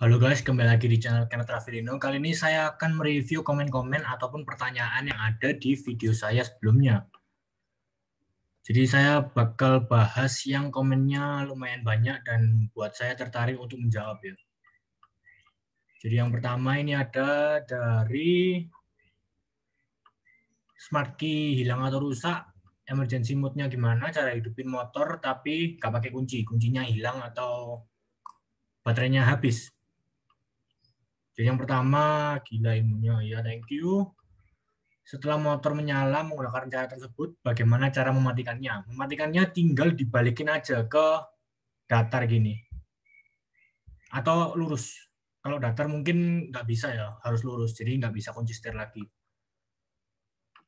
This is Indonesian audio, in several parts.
Halo guys, kembali lagi di channel Kenneth Rafirino. Kali ini saya akan mereview komen-komen ataupun pertanyaan yang ada di video saya sebelumnya. Jadi saya bakal bahas yang komennya lumayan banyak dan buat saya tertarik untuk menjawab ya. Jadi yang pertama ini ada dari Smart Key hilang atau rusak, emergency mode-nya gimana, cara hidupin motor tapi nggak pakai kunci, kuncinya hilang atau baterainya habis. Jadi yang pertama, gila ilmunya ya, thank you. Setelah motor menyala menggunakan cara tersebut, bagaimana cara mematikannya? Mematikannya tinggal dibalikin aja ke datar gini. Atau lurus. Kalau datar mungkin nggak bisa ya, harus lurus. Jadi nggak bisa kunci setir lagi.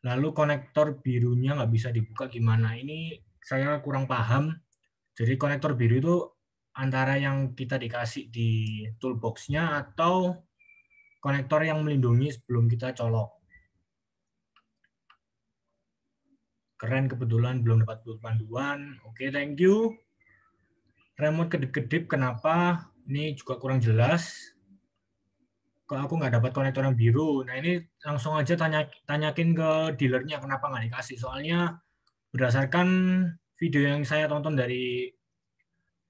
Lalu konektor birunya nggak bisa dibuka gimana? Ini saya kurang paham. Jadi konektor biru itu antara yang kita dikasih di toolbox-nya atau konektor yang melindungi sebelum kita colok. Keren, kebetulan belum dapat panduan. Oke, thank you. Remote kedip-kedip kenapa? Ini juga kurang jelas. Kok aku nggak dapat konektor yang biru? Nah ini langsung aja tanyakin ke dealernya kenapa nggak dikasih. Soalnya berdasarkan video yang saya tonton dari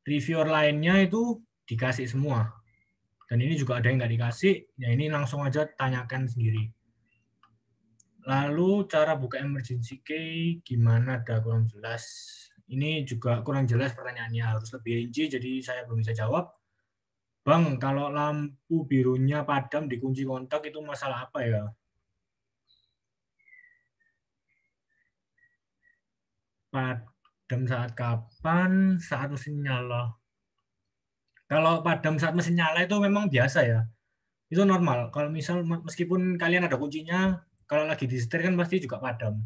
reviewer lainnya itu dikasih semua. Dan ini juga ada yang nggak dikasih. Ya ini langsung aja tanyakan sendiri. Lalu cara buka emergency key gimana? Ada kurang jelas. Ini juga kurang jelas pertanyaannya, harus lebih rinci jadi saya belum bisa jawab. Bang, kalau lampu birunya padam dikunci kontak itu masalah apa ya? Padam saat kapan? Saat mesin nyala. Kalau padam saat mesin nyala itu memang biasa ya. Itu normal. Kalau misal meskipun kalian ada kuncinya, kalau lagi di setir kan pasti juga padam.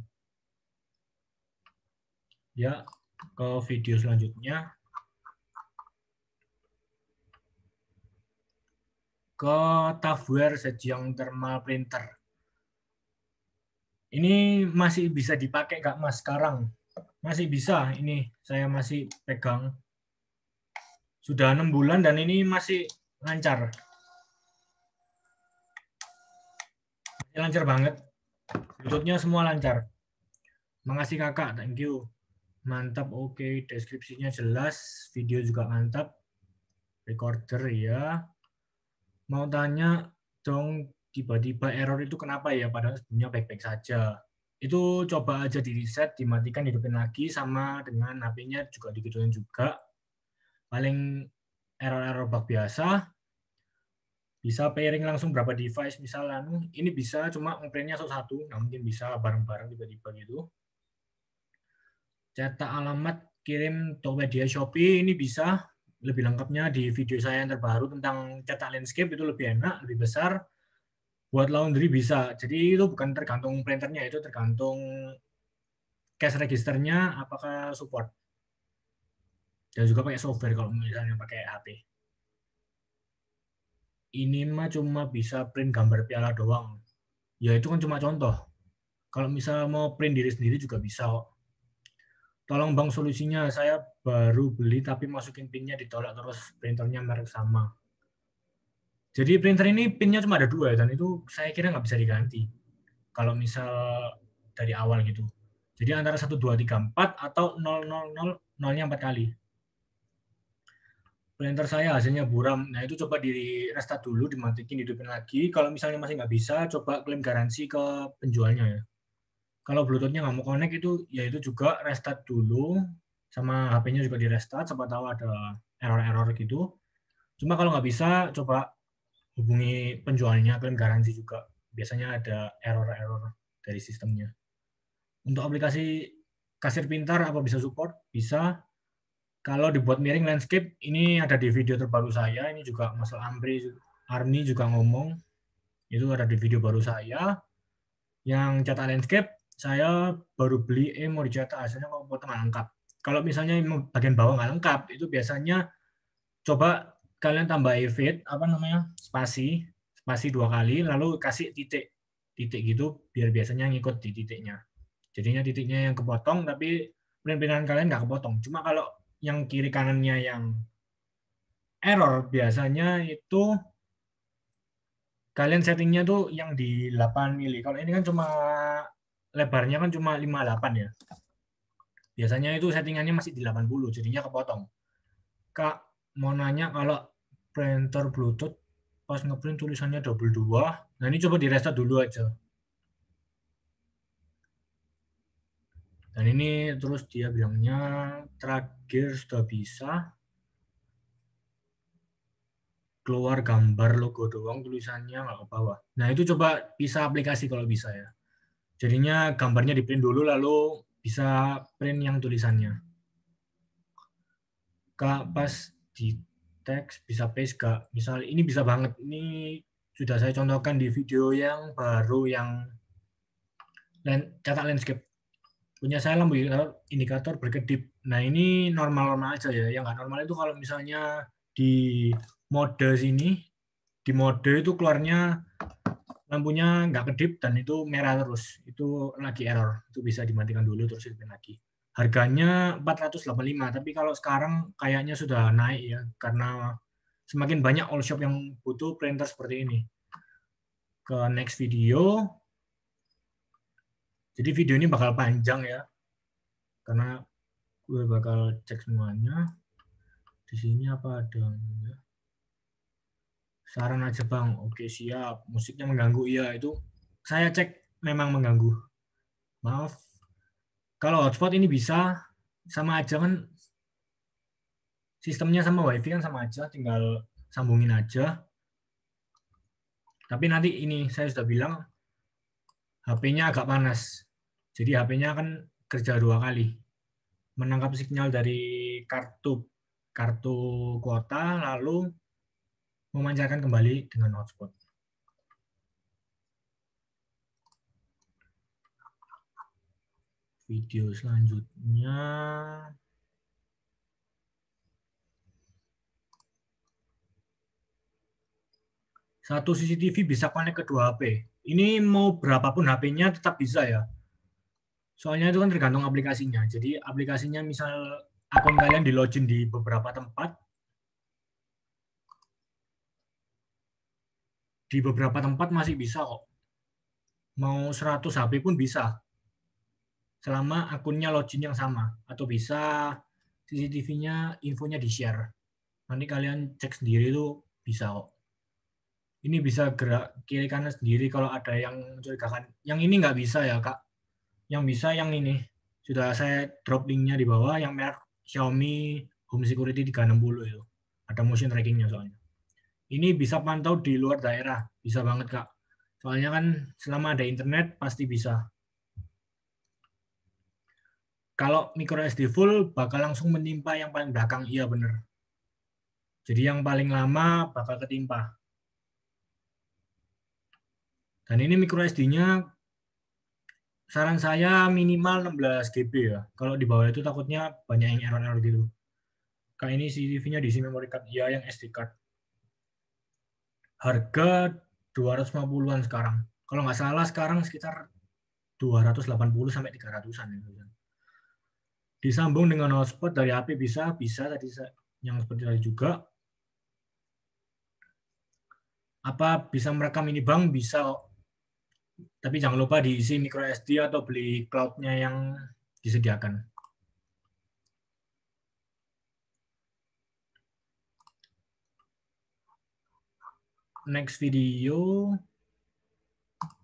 Ya, ke video selanjutnya. Ke Tavware Zhejiang Thermal Printer. Ini masih bisa dipakai nggak Mas sekarang? Masih bisa, ini saya masih pegang. Sudah 6 bulan dan ini masih lancar. Lancar banget. Bluetooth-nya semua lancar. Makasih kakak, thank you. Mantap, oke. Deskripsinya jelas, video juga mantap. Recorder ya. Mau tanya dong, tiba-tiba error itu kenapa ya? Padahal sebelumnya baik-baik saja. Itu coba aja di reset, dimatikan, hidupin lagi, sama dengan HP-nya juga digituin juga. Paling error-error bug biasa. Bisa pairing langsung berapa device misalnya. Ini bisa cuma ngeprintnya satu-satu, nggak mungkin bisa bareng-bareng tiba-tiba gitu. Cetak alamat, kirim Tokopedia Shopee, ini bisa. Lebih lengkapnya di video saya yang terbaru tentang cetak landscape, itu lebih enak, lebih besar. Buat laundry bisa, jadi itu bukan tergantung printernya, itu tergantung cash registernya apakah support. Dan juga pakai software kalau misalnya pakai HP. Ini mah cuma bisa print gambar piala doang. Ya itu kan cuma contoh. Kalau misal mau print diri sendiri juga bisa kok. Tolong bang solusinya, saya baru beli tapi masukin pinnya ditolak terus printernya merek sama. Jadi printer ini pinnya cuma ada 2 dan itu saya kira nggak bisa diganti. Kalau misal dari awal gitu. Jadi antara 1, 2, 3, 4 atau 0, 0, 0, 0-nya 4 kali. Printer saya hasilnya buram. Nah itu coba di restart dulu, dimatikan, hidupin lagi. Kalau misalnya masih nggak bisa, coba klaim garansi ke penjualnya ya. Kalau Bluetooth-nya nggak mau connect itu, ya itu juga restart dulu. Sama HP-nya juga di restart, siapa tahu ada error-error gitu. Cuma kalau nggak bisa, coba hubungi penjualnya, klaim garansi juga. Biasanya ada error-error dari sistemnya. Untuk aplikasi kasir pintar apa bisa support? Bisa. Kalau dibuat miring landscape, ini ada di video terbaru saya. Ini juga Mas Arni juga ngomong. Itu ada di video baru saya. Yang cetak landscape, saya baru beli, mau dicetak, hasilnya kok potong nggak lengkap. Kalau misalnya bagian bawah nggak lengkap, itu biasanya coba kalian tambah event, apa namanya, spasi 2 kali, lalu kasih titik gitu, biar biasanya ngikut di titiknya. Jadinya titiknya yang kepotong, tapi print-printan kalian nggak kepotong. Cuma kalau yang kiri kanannya yang error biasanya itu kalian settingnya tuh yang di 8 mili. Kalau ini kan cuma lebarnya kan cuma 58 ya. Biasanya itu settingannya masih di 80, jadinya kepotong. Kak, mau nanya kalau printer Bluetooth pas ngeprint tulisannya double 2. Nah ini coba di restart dulu aja. Dan ini terus dia bilangnya terakhir sudah bisa. Keluar gambar logo doang, tulisannya nggak ke bawah. Nah itu coba bisa aplikasi kalau bisa ya. Jadinya gambarnya di print dulu lalu bisa print yang tulisannya. Kak, pas di teks bisa paste gak? Misal ini bisa banget. Ini sudah saya contohkan di video yang baru yang cetak landscape. Punya saya lampu indikator berkedip. Nah ini normal-normal aja ya. Yang nggak normal itu kalau misalnya di mode sini, di mode itu keluarnya lampunya nggak kedip dan itu merah terus. Itu lagi error. Itu bisa dimatikan dulu terus hidupin lagi. Harganya 485, tapi kalau sekarang kayaknya sudah naik ya, karena semakin banyak all shop yang butuh printer seperti ini. Ke next video. Jadi video ini bakal panjang ya, karena gue bakal cek semuanya. Di sini apa ada? Saran aja bang, oke siap. Musiknya mengganggu, iya itu saya cek memang mengganggu. Maaf. Kalau hotspot ini bisa, sama aja kan sistemnya sama wifi kan sama aja, tinggal sambungin aja. Tapi nanti ini saya sudah bilang HP-nya agak panas. Jadi HP-nya akan kerja 2 kali. Menangkap sinyal dari kartu kuota lalu memancarkan kembali dengan hotspot. Video selanjutnya. Satu CCTV bisa connect ke 2 HP. Ini mau berapapun HP-nya tetap bisa ya. Soalnya itu kan tergantung aplikasinya. Jadi aplikasinya misal akun kalian di login di beberapa tempat. Di beberapa tempat masih bisa kok. Mau 100 HP pun bisa. Selama akunnya login yang sama. Atau bisa CCTV-nya infonya di-share. Nanti kalian cek sendiri itu bisa kok. Ini bisa gerak kiri kanan sendiri kalau ada yang mencurigakan. Yang ini nggak bisa ya kak. Yang bisa yang ini. Sudah saya drop linknya di bawah. Yang merek Xiaomi Home Security 360 itu. Ada motion trackingnya soalnya. Ini bisa pantau di luar daerah. Bisa banget kak. Soalnya kan selama ada internet pasti bisa. Kalau micro SD full bakal langsung menimpa yang paling belakang. Iya bener. Jadi yang paling lama bakal ketimpa. Dan ini micro SD-nya saran saya minimal 16 GB ya. Kalau di bawah itu takutnya banyak yang error-error gitu. Kayak ini CCTV-nya diisi memory card, ya yang SD card. Harga 250-an sekarang. Kalau nggak salah sekarang sekitar 280 sampai 300-an. Disambung dengan hotspot dari HP bisa tadi yang seperti tadi juga. Apa bisa merekam ini bang? Bisa. Tapi jangan lupa diisi micro SD atau beli cloud-nya yang disediakan. Next video.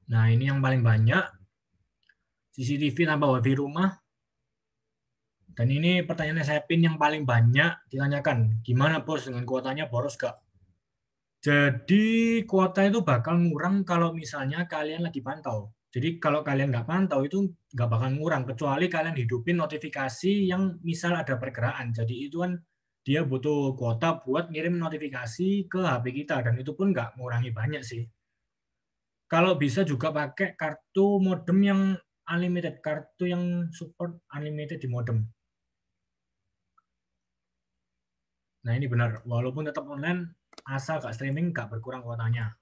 Nah, ini yang paling banyak. CCTV tanpa wifi rumah. Dan ini pertanyaan saya pin yang paling banyak ditanyakan. Gimana bos dengan kuotanya boros gak? Jadi kuota itu bakal ngurang kalau misalnya kalian lagi pantau. Jadi kalau kalian nggak pantau itu nggak bakal ngurang. Kecuali kalian hidupin notifikasi yang misal ada pergerakan. Jadi itu kan dia butuh kuota buat ngirim notifikasi ke HP kita. Dan itu pun nggak ngurangi banyak sih. Kalau bisa juga pakai kartu modem yang unlimited. Kartu yang support unlimited di modem. Nah ini benar, walaupun tetap online, asal gak streaming gak berkurang kuotanya.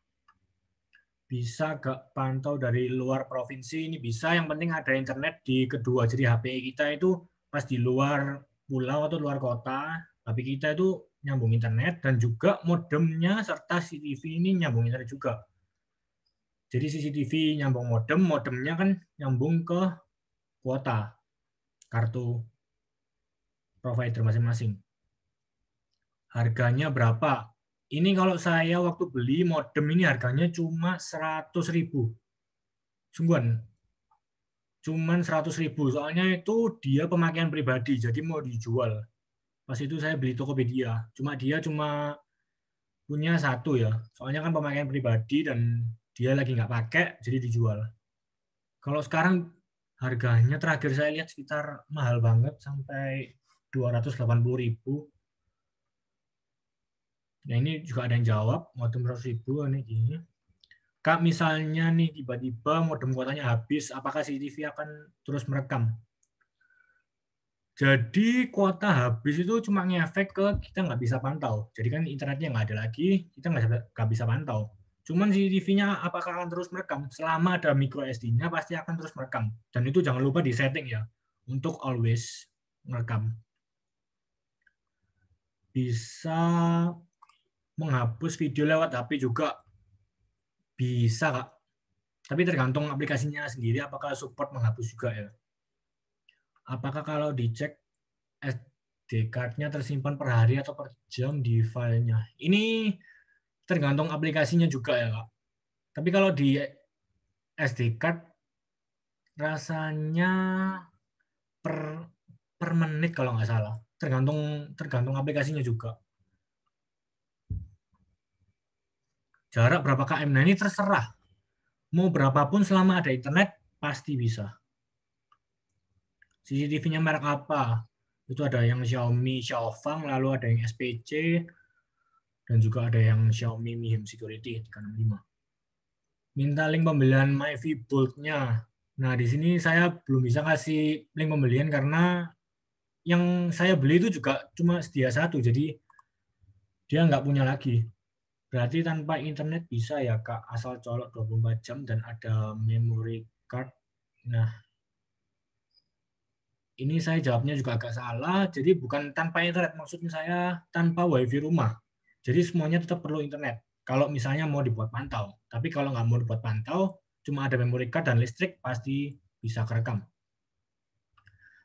Bisa gak pantau dari luar provinsi, ini bisa, yang penting ada internet di kedua. Jadi HP kita itu pas di luar pulau atau luar kota, HP kita itu nyambung internet dan juga modemnya serta CCTV ini nyambung internet juga. Jadi CCTV nyambung modem, modemnya kan nyambung ke kuota kartu provider masing-masing. Harganya berapa? Ini kalau saya waktu beli modem ini harganya cuma 100.000. Sungguhan. Cuman 100.000. Soalnya itu dia pemakaian pribadi, jadi mau dijual. Pas itu saya beli Tokopedia. Dia cuma punya satu ya. Soalnya kan pemakaian pribadi dan dia lagi nggak pakai, jadi dijual. Kalau sekarang harganya terakhir saya lihat sekitar mahal banget sampai 280.000. Nah ini juga ada yang jawab, modem 100.000 ini gini. Kak, misalnya nih tiba-tiba modem kuotanya habis, apakah CCTV akan terus merekam? Jadi kuota habis itu cuma ngefek ke kita nggak bisa pantau. Jadi kan internetnya nggak ada lagi, kita nggak bisa pantau. Cuman CCTV-nya apakah akan terus merekam? Selama ada micro SD-nya pasti akan terus merekam. Dan itu jangan lupa di setting ya, untuk always merekam. Bisa menghapus video lewat HP juga bisa, Kak. Tapi tergantung aplikasinya sendiri apakah support menghapus juga ya. Apakah kalau dicek SD card-nya tersimpan per hari atau per jam di filenya? Ini tergantung aplikasinya juga ya, Kak. Tapi kalau di SD card rasanya per menit kalau nggak salah. Tergantung aplikasinya juga. Jarak berapa km? Nah ini terserah. Mau berapapun selama ada internet pasti bisa. CCTV-nya merek apa? Itu ada yang Xiaomi Xiaofang, lalu ada yang SPC, dan juga ada yang Xiaomi Mi Home Security 365. Minta link pembelian MyFi Bolt-nya. Nah, di sini saya belum bisa kasih link pembelian karena yang saya beli itu juga cuma sedia satu, jadi dia nggak punya lagi. Berarti tanpa internet bisa ya, Kak, asal colok 24 jam dan ada memory card. Nah, ini saya jawabnya juga agak salah, jadi bukan tanpa internet, maksudnya saya tanpa wifi rumah. Jadi semuanya tetap perlu internet. Kalau misalnya mau dibuat pantau, tapi kalau nggak mau dibuat pantau, cuma ada memory card dan listrik, pasti bisa kerekam.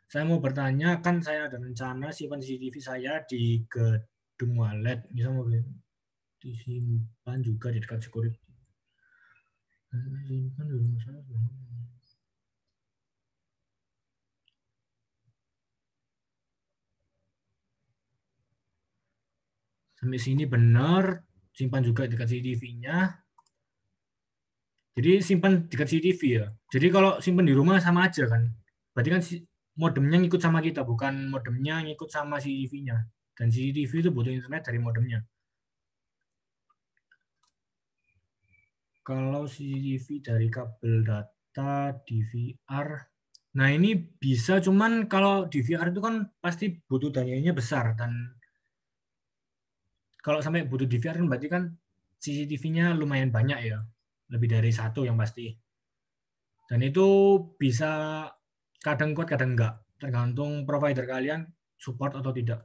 Saya mau bertanya, kan saya ada rencana simpan CCTV saya di gedung walet, bisa mau disimpan juga di dekat security. Simpan di rumah saya. Sampai sini benar, simpan juga dekat CCTV-nya. Jadi simpan dekat CCTV ya. Jadi kalau simpan di rumah sama aja kan. Berarti kan modemnya ngikut sama kita, bukan modemnya ngikut sama CCTV-nya. Dan CCTV itu butuh internet dari modemnya. Kalau CCTV dari kabel data DVR, nah ini bisa, cuman kalau DVR itu kan pasti butuh dayanya besar, dan kalau sampai butuh DVR kan berarti kan CCTV-nya lumayan banyak ya, lebih dari satu yang pasti. Dan itu bisa kadang kuat kadang enggak, tergantung provider kalian support atau tidak.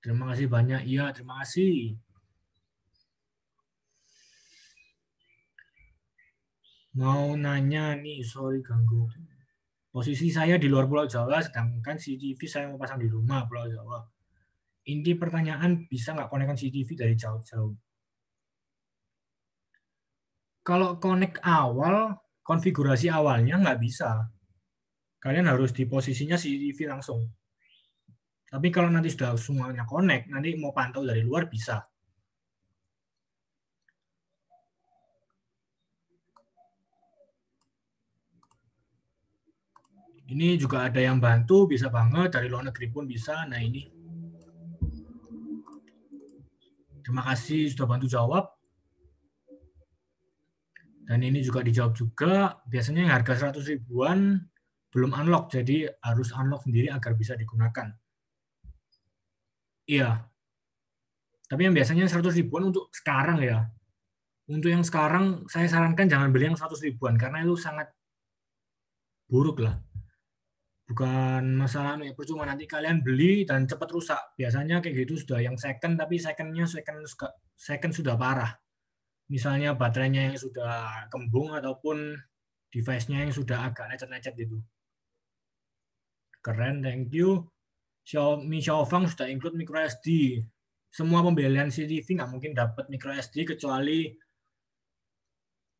Terima kasih banyak. Iya, terima kasih. Mau nanya nih, sorry ganggu. Posisi saya di luar Pulau Jawa, sedangkan CCTV saya mau pasang di rumah Pulau Jawa. Inti pertanyaan, bisa nggak konekkan CCTV dari jauh-jauh? Kalau connect awal, konfigurasi awalnya nggak bisa. Kalian harus di posisinya CCTV langsung. Tapi kalau nanti sudah semuanya connect, nanti mau pantau dari luar bisa. Ini juga ada yang bantu, bisa banget. Dari luar negeri pun bisa. Nah ini. Terima kasih sudah bantu jawab. Dan ini juga dijawab juga. Biasanya yang harga 100 ribuan belum unlock, jadi harus unlock sendiri agar bisa digunakan. Iya. Tapi yang biasanya 100 ribuan untuk sekarang ya. Untuk yang sekarang, saya sarankan jangan beli yang 100 ribuan, karena itu sangat buruk lah. bukan masalah ya, percuma nanti kalian beli dan cepat rusak. Biasanya kayak gitu sudah yang second, tapi second sudah parah. Misalnya baterainya yang sudah kembung ataupun device-nya yang sudah agak lecet-lecet gitu. Keren, thank you. Xiaomi Xiaofang sudah include micro SD. Semua pembelian CCTV nggak mungkin dapat micro SD kecuali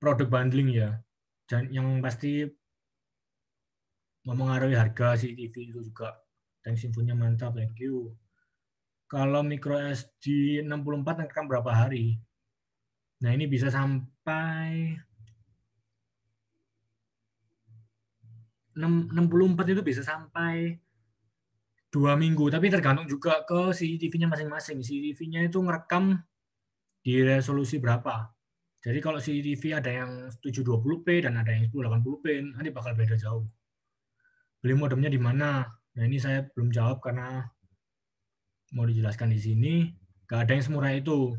produk bundling ya. Dan yang pasti mempengaruhi harga CCTV itu juga. Thanks infonya mantap, thank you. Kalau micro SD 64 rekam berapa hari? Nah ini bisa sampai 64 itu bisa sampai 2 minggu, tapi tergantung juga ke CCTV-nya masing-masing. CCTV-nya itu ngerekam di resolusi berapa. Jadi kalau CCTV ada yang 720p dan ada yang 1080p, nanti bakal beda jauh. Beli modemnya di mana? Nah ini saya belum jawab karena mau dijelaskan di sini. Gak ada yang semurah itu.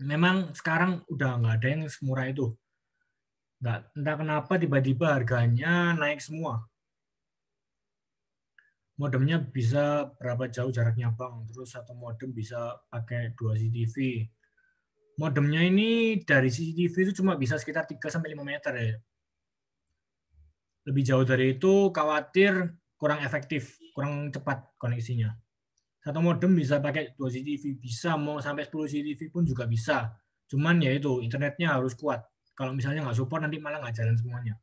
Memang sekarang udah nggak ada yang semurah itu. Nggak, entah kenapa tiba-tiba harganya naik semua. Modemnya bisa berapa jauh jaraknya bang, terus satu modem bisa pakai 2 CCTV. Modemnya ini dari CCTV itu cuma bisa sekitar 3-5 meter ya. Lebih jauh dari itu khawatir kurang efektif, kurang cepat koneksinya. Satu modem bisa pakai 2 CCTV, bisa mau sampai 10 CCTV pun juga bisa. Cuman ya itu, internetnya harus kuat. Kalau misalnya nggak support nanti malah nggak jalan semuanya.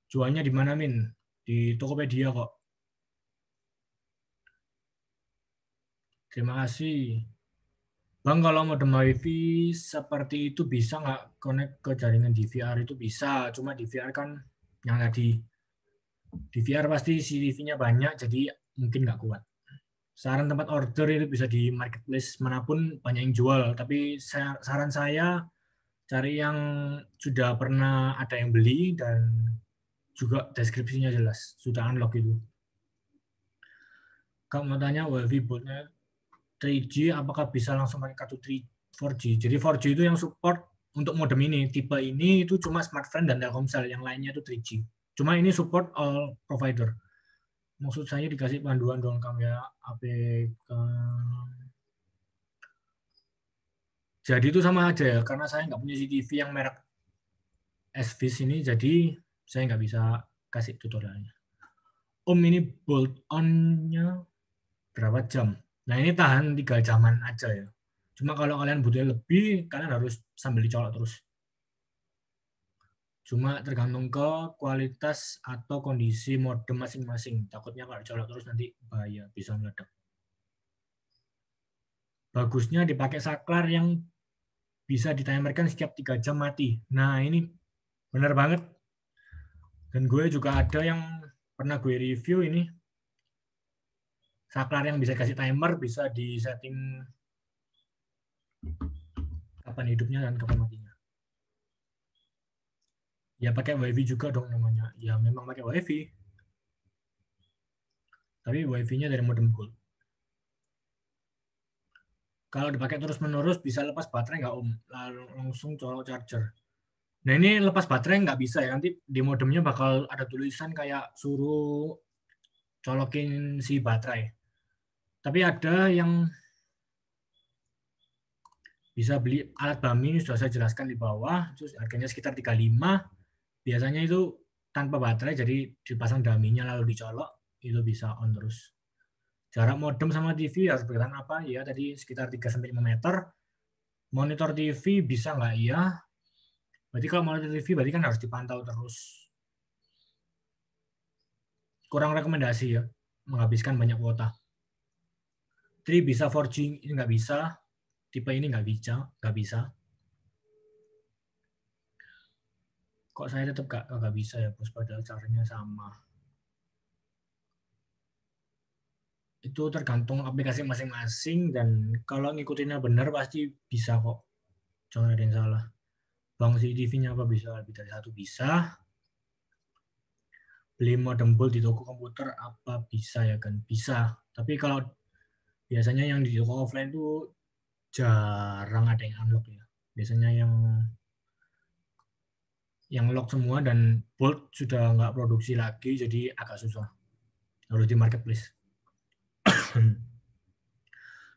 Jualnya di mana Min? Di Tokopedia kok. Terima kasih. Bang, kalau modem WiFi seperti itu bisa nggak connect ke jaringan DVR itu bisa. Cuma DVR kan yang tadi. DVR pasti CCTV-nya banyak, jadi mungkin nggak kuat. Saran tempat order itu bisa di marketplace manapun banyak yang jual. Tapi saran saya cari yang sudah pernah ada yang beli dan juga deskripsinya jelas. Sudah unlock itu. Kamu mau tanya WiFi bootnya 3G apakah bisa langsung pakai kartu 4G? Jadi 4G itu yang support untuk modem ini. Tipe ini itu cuma Smartfren dan Telkomsel, yang lainnya itu 3G. Cuma ini support all provider. Maksud saya dikasih panduan dong kamu ya, APK. Jadi itu sama aja ya, karena saya nggak punya CCTV yang merek SVIS ini, jadi saya nggak bisa kasih tutorialnya. Om ini bolt on-nya berapa jam? Nah ini tahan 3 jaman aja ya. Cuma kalau kalian butuh lebih, kalian harus sambil dicolok terus. Cuma tergantung ke kualitas atau kondisi modem masing-masing. Takutnya kalau dicolok terus nanti bahaya, bisa meledak. Bagusnya dipakai saklar yang bisa ditimerkan setiap 3 jam mati. Nah ini benar banget. Dan gue juga ada yang pernah gue review ini. Saklar yang bisa kasih timer, bisa di setting kapan hidupnya dan kapan matinya. Ya pakai WiFi juga dong namanya. Ya memang pakai WiFi. Tapi WiFi-nya dari modem Gold. Kalau dipakai terus-menerus bisa lepas baterai nggak Om? Lalu langsung colok charger. Nah ini lepas baterai nggak bisa ya. Nanti di modemnya bakal ada tulisan kayak suruh colokin si baterai. Tapi ada yang bisa beli alat bami, ini sudah saya jelaskan di bawah. Terus harganya sekitar 35. Biasanya itu tanpa baterai, jadi dipasang daminya lalu dicolok, itu bisa on terus. Jarak modem sama TV harus berkaitan apa? Ya tadi sekitar 3-5 meter. Monitor TV bisa nggak? Iya. Berarti kalau monitor TV berarti kan harus dipantau terus. Kurang rekomendasi ya, menghabiskan banyak kuota. 3 bisa 4G, ini nggak bisa. Tipe ini nggak bisa. Kok saya tetap nggak bisa ya, bos, padahal caranya sama. Itu tergantung aplikasi masing-masing dan kalau ngikutinnya benar pasti bisa kok. Jangan ada yang salah. Bang CCTV-nya apa bisa lebih dari satu? Bisa. Beli modem bolt di toko komputer apa bisa ya kan? Bisa. Tapi kalau biasanya yang di toko offline itu jarang ada yang unlock ya. Biasanya yang lock semua dan bolt sudah nggak produksi lagi jadi agak susah. harus di marketplace.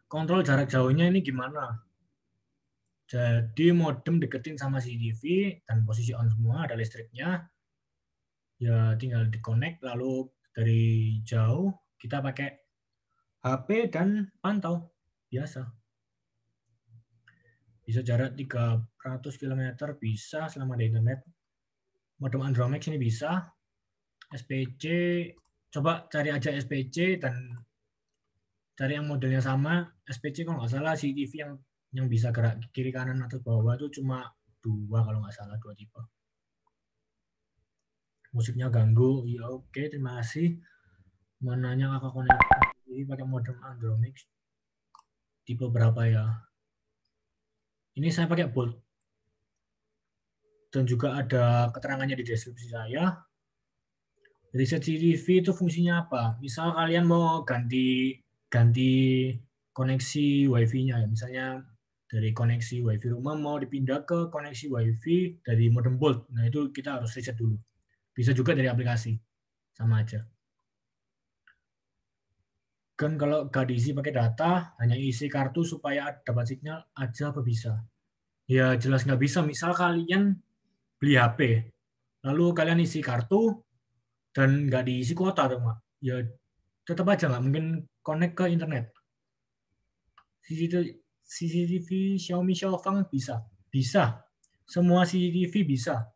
Kontrol jarak jauhnya ini gimana? Jadi modem deketin sama CCTV dan posisi on semua, ada listriknya. Ya tinggal di-connect, lalu dari jauh kita pakai HP dan pantau biasa. Bisa jarak 300 km bisa selama ada internet. Modem Andromex ini bisa. SPC, coba cari aja SPC dan cari yang modelnya sama. SPC kalau nggak salah CCTV yang bisa gerak kiri kanan atas bawah itu cuma 2 kalau nggak salah, 2 tipe. Musiknya ganggu, ya oke, terima kasih. Mau nanya kakak konektor ini pakai modem Andromex tipe berapa ya? Ini saya pakai Bolt. Dan juga ada keterangannya di deskripsi saya. Reset CCTV itu fungsinya apa? Misal kalian mau ganti koneksi WiFi-nya ya. Misalnya dari koneksi WiFi rumah mau dipindah ke koneksi WiFi dari modem Bolt. Nah, itu kita harus reset dulu. Bisa juga dari aplikasi. Sama aja. Kan kalau nggak diisi pakai data, hanya isi kartu supaya dapat sinyal aja apa bisa? Ya jelas nggak bisa. Misal kalian beli HP, lalu kalian isi kartu dan nggak diisi kuota, tuh, Mak. Ya tetap aja nggak mungkin connect ke internet. CCTV Xiaomi Xiaofang bisa. Bisa. Semua CCTV bisa.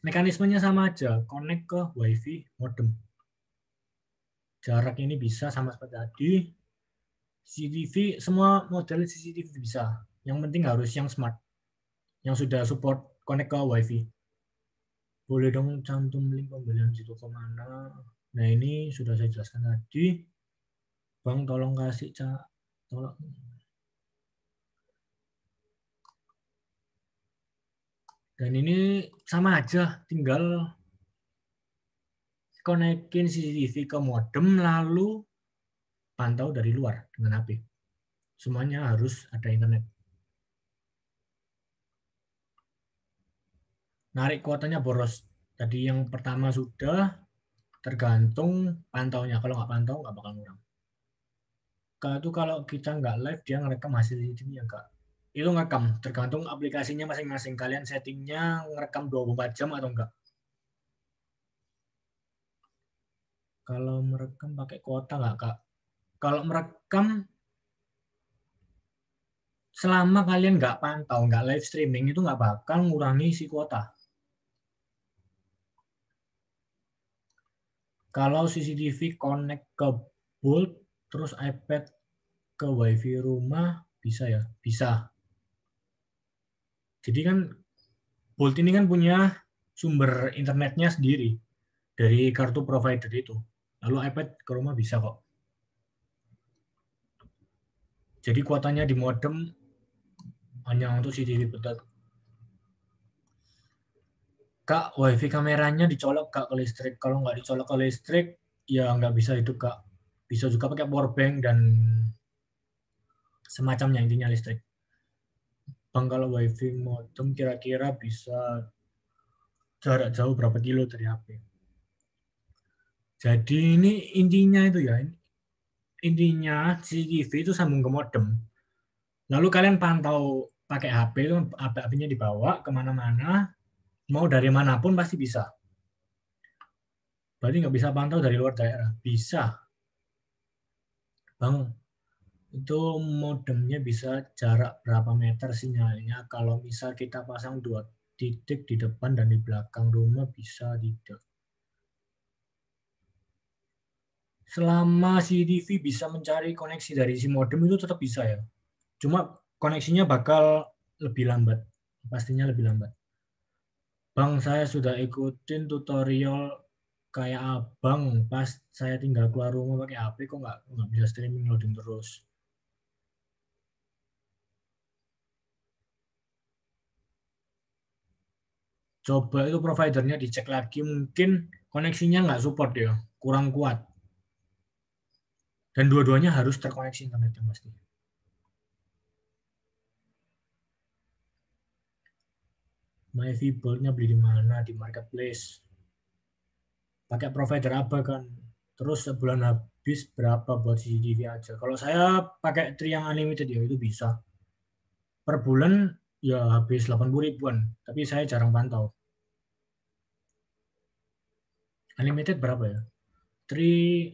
Mekanismenya sama aja, connect ke WiFi modem. Jarak ini bisa sama seperti tadi. CCTV, semua model CCTV bisa. Yang penting harus yang smart, yang sudah support connect ke WiFi. Boleh dong cantum link pembelian di toko mana? Nah ini sudah saya jelaskan tadi. Bang tolong kasih tolong. Dan ini sama aja, tinggal konekin CCTV ke modem lalu pantau dari luar dengan HP. Semuanya harus ada internet. Narik kuotanya boros. Tadi yang pertama sudah, tergantung pantaunya. Kalau nggak pantau nggak bakal ngurang. Kalau kita nggak live dia ngerekam hasil CCTV-nya nggak. Itu ngerekam, tergantung aplikasinya masing-masing. Kalian settingnya ngerekam 24 jam atau enggak. Kalau merekam pakai kuota nggak, Kak? Kalau merekam selama kalian nggak pantau, nggak live streaming itu nggak bakal ngurangi si kuota. Kalau CCTV connect ke Bolt, terus iPad ke WiFi rumah, bisa ya? Bisa. Jadi kan Bolt ini kan punya sumber internetnya sendiri dari kartu provider itu. Lalu iPad ke rumah bisa kok. Jadi kuotanya di modem hanya untuk CCTV betul. Kak, WiFi kameranya dicolok Kak ke listrik. Kalau nggak dicolok ke listrik, ya nggak bisa hidup Kak. Bisa juga pakai powerbank dan semacamnya, intinya listrik. Bang, kalau WiFi modem kira-kira bisa jarak jauh berapa kilo dari HP? Jadi ini intinya itu ya, intinya CCTV itu sambung ke modem. Lalu kalian pantau pakai HP itu, HP-nya dibawa kemana-mana, mau dari manapun pasti bisa. Berarti nggak bisa pantau dari luar daerah. Bisa. Bang, itu modemnya bisa jarak berapa meter sinyalnya? Kalau misal kita pasang 2 titik di depan dan di belakang rumah bisa tidak? Selama CCTV bisa mencari koneksi dari si modem itu tetap bisa ya. Cuma koneksinya bakal lebih lambat. Pastinya lebih lambat. Bang, saya sudah ikutin tutorial kayak abang. Pas saya tinggal keluar rumah pakai HP kok nggak bisa streaming loading terus. Coba itu providernya dicek lagi. Mungkin koneksinya nggak support ya. Kurang kuat. Dan dua-duanya harus terkoneksi internet yang pasti. MyVibolt-nya beli di mana? Di marketplace. pakai provider apa kan, terus sebulan habis berapa buat CCTV aja. Kalau saya pakai Tri yang unlimited ya itu bisa per bulan ya habis 80 ribuan, tapi saya jarang pantau. Unlimited berapa ya? Tri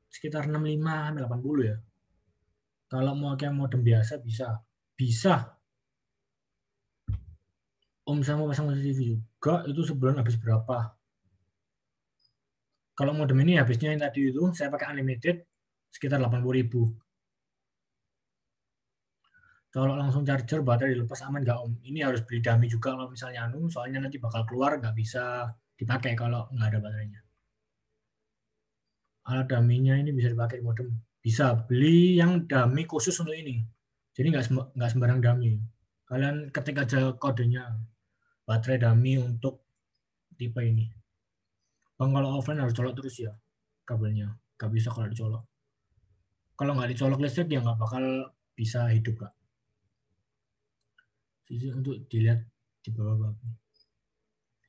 sekitar 65 sampai 80 ya. Kalau mau pakai modem biasa bisa. Bisa. Om sama pasang CCTV juga itu sebulan habis berapa? Kalau modem ini habisnya yang tadi itu saya pakai unlimited sekitar 80 ribu. Kalau langsung charger baterai dilepas aman nggak Om? Ini harus beli dummy juga kalau misalnya soalnya nanti bakal keluar nggak bisa dipakai kalau nggak ada baterainya. Alat dummy-nya ini bisa dipakai di modem. Bisa beli yang dummy khusus untuk ini. Jadi nggak sembarang dummy. Kalian ketik aja kodenya baterai dummy untuk tipe ini. Bang kalau offline harus colok terus ya kabelnya. Nggak bisa kalau dicolok. Kalau nggak dicolok listrik ya nggak bakal bisa hidup Kak. Jadi untuk dilihat di bawah-bawah.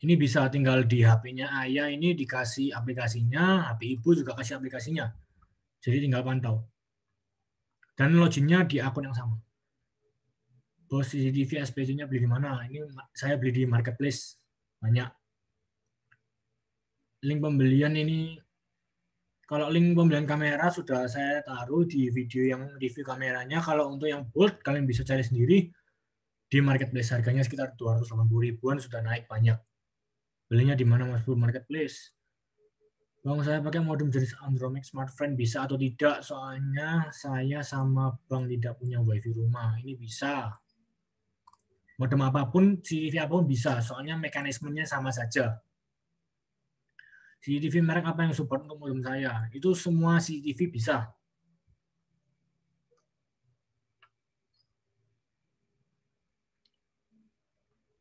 Ini bisa tinggal di HP-nya ayah ini dikasih aplikasinya, HP ibu juga kasih aplikasinya. Jadi tinggal pantau. Dan loginnya di akun yang sama. Bos CCTV SPC-nya beli di mana? Ini saya beli di marketplace. Banyak. Link pembelian ini, kalau link pembelian kamera sudah saya taruh di video yang review kameranya. Kalau untuk yang bold, kalian bisa cari sendiri. Di marketplace harganya sekitar 280 ribuan, sudah naik banyak. Belinya di mana Mas Bro? Marketplace. Bang, saya pakai modem jenis Andromax Smartfren bisa atau tidak? Soalnya saya sama Bang tidak punya wifi rumah. Ini bisa. Modem apapun, CCTV apapun bisa. Soalnya mekanismenya sama saja. CCTV merek apa yang support untuk modem saya? Itu semua CCTV bisa.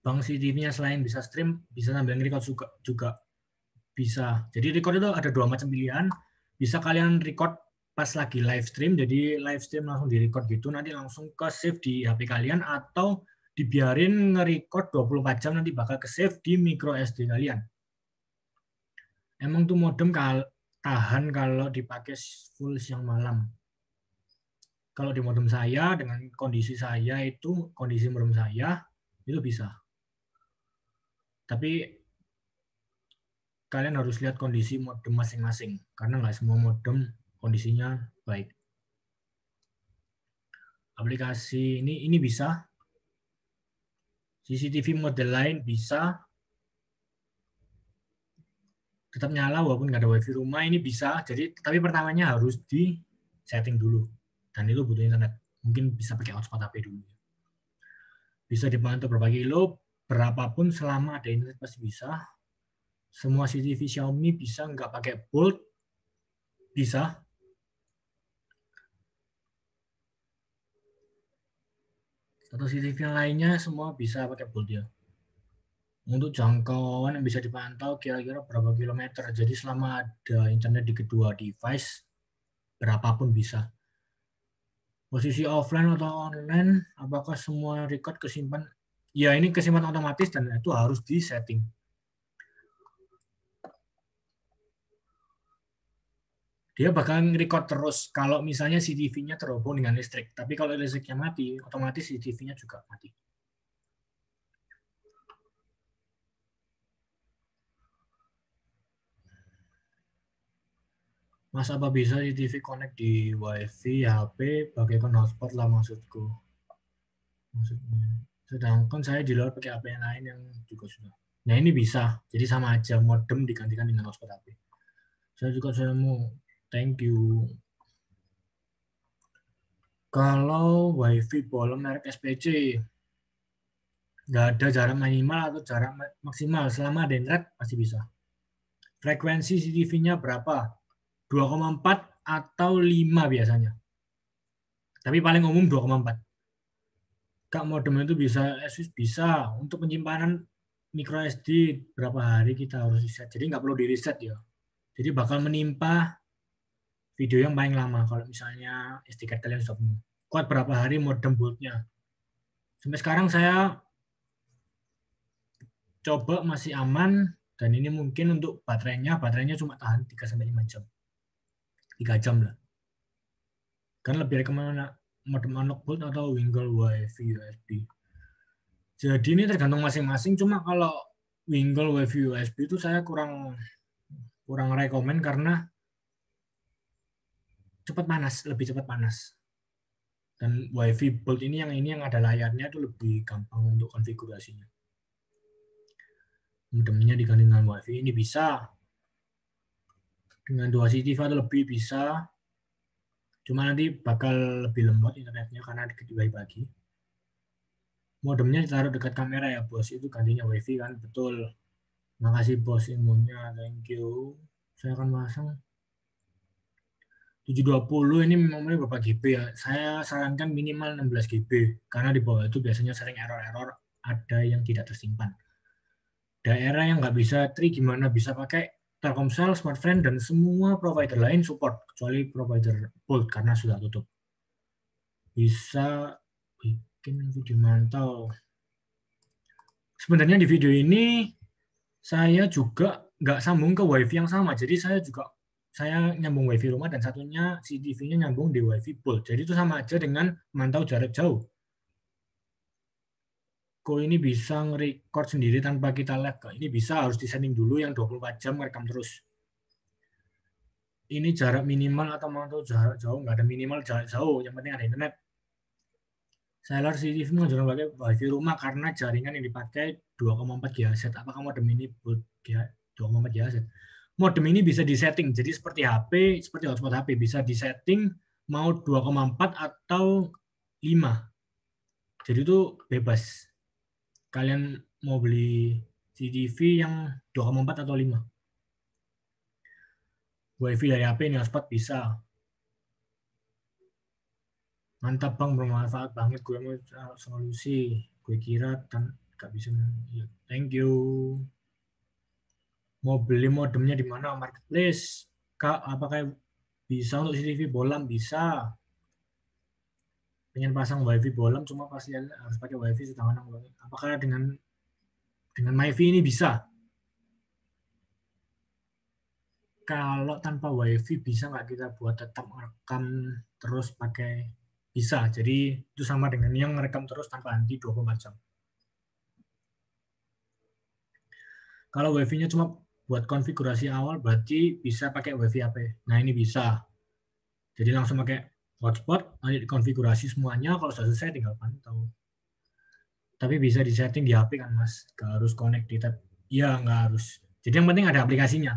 Bang, CCTV-nya selain bisa stream, bisa sambil nge-record juga. Bisa. Jadi record itu ada 2 macam pilihan. Bisa kalian record pas lagi live stream, jadi live stream langsung di-record gitu, nanti langsung ke save di HP kalian, atau dibiarin nge-record 24 jam, nanti bakal ke save di micro SD kalian. Emang tuh modem tahan kalau dipakai full siang malam. Kalau di modem saya, dengan kondisi saya itu, kondisi modem saya, itu bisa. Tapi kalian harus lihat kondisi modem masing-masing, karena nggak semua modem kondisinya baik. Aplikasi ini bisa. CCTV model lain bisa. Tetap nyala walaupun nggak ada wifi rumah, ini bisa. Jadi, tapi pertamanya harus di setting dulu. Dan itu butuh internet. Mungkin bisa pakai hotspot HP dulu. Bisa dipantau berapa kilo, berapapun selama ada internet pasti bisa. Semua CCTV Xiaomi bisa, nggak pakai bolt, bisa. Atau CCTV yang lainnya semua bisa pakai bolt ya. Untuk jangkauan yang bisa dipantau kira-kira berapa kilometer. Jadi selama ada internet di kedua device, berapapun bisa. Posisi offline atau online, apakah semua record kesimpan? Ya ini kesimpan otomatis dan itu harus di setting. Dia bakal record terus kalau misalnya CCTV-nya terhubung dengan listrik. Tapi kalau listriknya mati, otomatis CCTV-nya juga mati. Mas, apa bisa CCTV connect di WiFi HP bagaikan hotspot lah maksudku. Maksudnya. Sedangkan saya di luar pakai HP yang lain yang juga sudah. Nah ini bisa, jadi sama aja modem digantikan dengan hotspot HP. Saya juga sudah mau, thank you. Kalau WiFi bolong merek SPC, nggak ada jarak minimal atau jarak maksimal, selama ada internet pasti bisa. Frekuensi CCTV-nya berapa? 2,4 atau 5 biasanya. Tapi paling umum 2,4. Kak, modem itu bisa SWIS bisa. Untuk penyimpanan micro SD berapa hari kita harus reset. Jadi nggak perlu di reset ya. Jadi bakal menimpa video yang paling lama kalau misalnya SD card kalian sudah penuh. Kuat berapa hari modem bootnya. Sampai sekarang saya coba masih aman Dan ini mungkin untuk baterainya cuma tahan 3-5 jam. 3 jam lah. Kan lebih kemana modem analog boot atau Wingle WiFi USB. Jadi ini tergantung masing-masing. Cuma kalau Wingle WiFi USB itu saya kurang rekomen karena lebih cepat panas. Dan WiFi bolt ini yang ada layarnya itu lebih gampang untuk konfigurasinya. Modemnya diganti dengan WiFi ini bisa dengan 2 CCTV atau lebih bisa. Cuma nanti bakal lebih lemot internetnya karena dibagi-bagi. Modemnya ditaruh dekat kamera ya bos, itu gantinya WiFi kan, betul. Makasih bos ilmunya, thank you. Saya akan pasang 720 ini memangnya berapa GB ya? Saya sarankan minimal 16 GB karena di bawah itu biasanya sering error-error, ada yang tidak tersimpan. Daerah yang nggak bisa tri gimana bisa pakai Telkomsel, Smartfren, dan semua provider lain support kecuali provider Bolt karena sudah tutup. Bisa bikin video mantau. Sebenarnya di video ini saya juga nggak sambung ke WiFi yang sama, jadi saya nyambung WiFi rumah dan satunya CCTV-nya nyambung di WiFi Bolt. Jadi itu sama aja dengan mantau jarak jauh. Kok ini bisa nge-record sendiri tanpa kita live? Ini bisa, harus disetting dulu yang 24 jam rekam terus. Ini jarak minimal atau mantau jarak jauh? Nggak ada minimal jarak jauh, yang penting ada internet. Seller CCTV mengajarkan pakai WiFi rumah karena jaringan yang dipakai 2,4 GHz. Apakah modem ini buat 2,4 GHz? Modem ini bisa disetting, jadi seperti HP, seperti hotspot HP, bisa disetting mau 2,4 atau 5. Jadi itu bebas. Kalian mau beli CCTV yang 2,4 atau 5. WiFi dari HP ini hotspot bisa. Mantap bang, bermanfaat banget. Gue mau solusi. Gue kira gak bisa. Thank you. Mau beli modemnya di mana? Marketplace. Kak, apakah bisa untuk CCTV bolam? Bisa. Pengen pasang WiFi bolam, cuma pasti harus pakai WiFi sedangkan apakah dengan MiFi ini bisa? Kalau tanpa WiFi bisa nggak kita buat tetap merekam terus pakai? Bisa. Jadi itu sama dengan yang merekam terus tanpa henti 24 jam. Kalau WiFi-nya cuma buat konfigurasi awal, berarti bisa pakai WiFi HP. Nah, ini bisa. Jadi langsung pakai hotspot, nanti dikonfigurasi semuanya. Kalau sudah selesai, tinggal pantau. Tapi bisa disetting di HP kan, Mas? Nggak harus connect di tab. Iya, nggak harus. Jadi yang penting ada aplikasinya.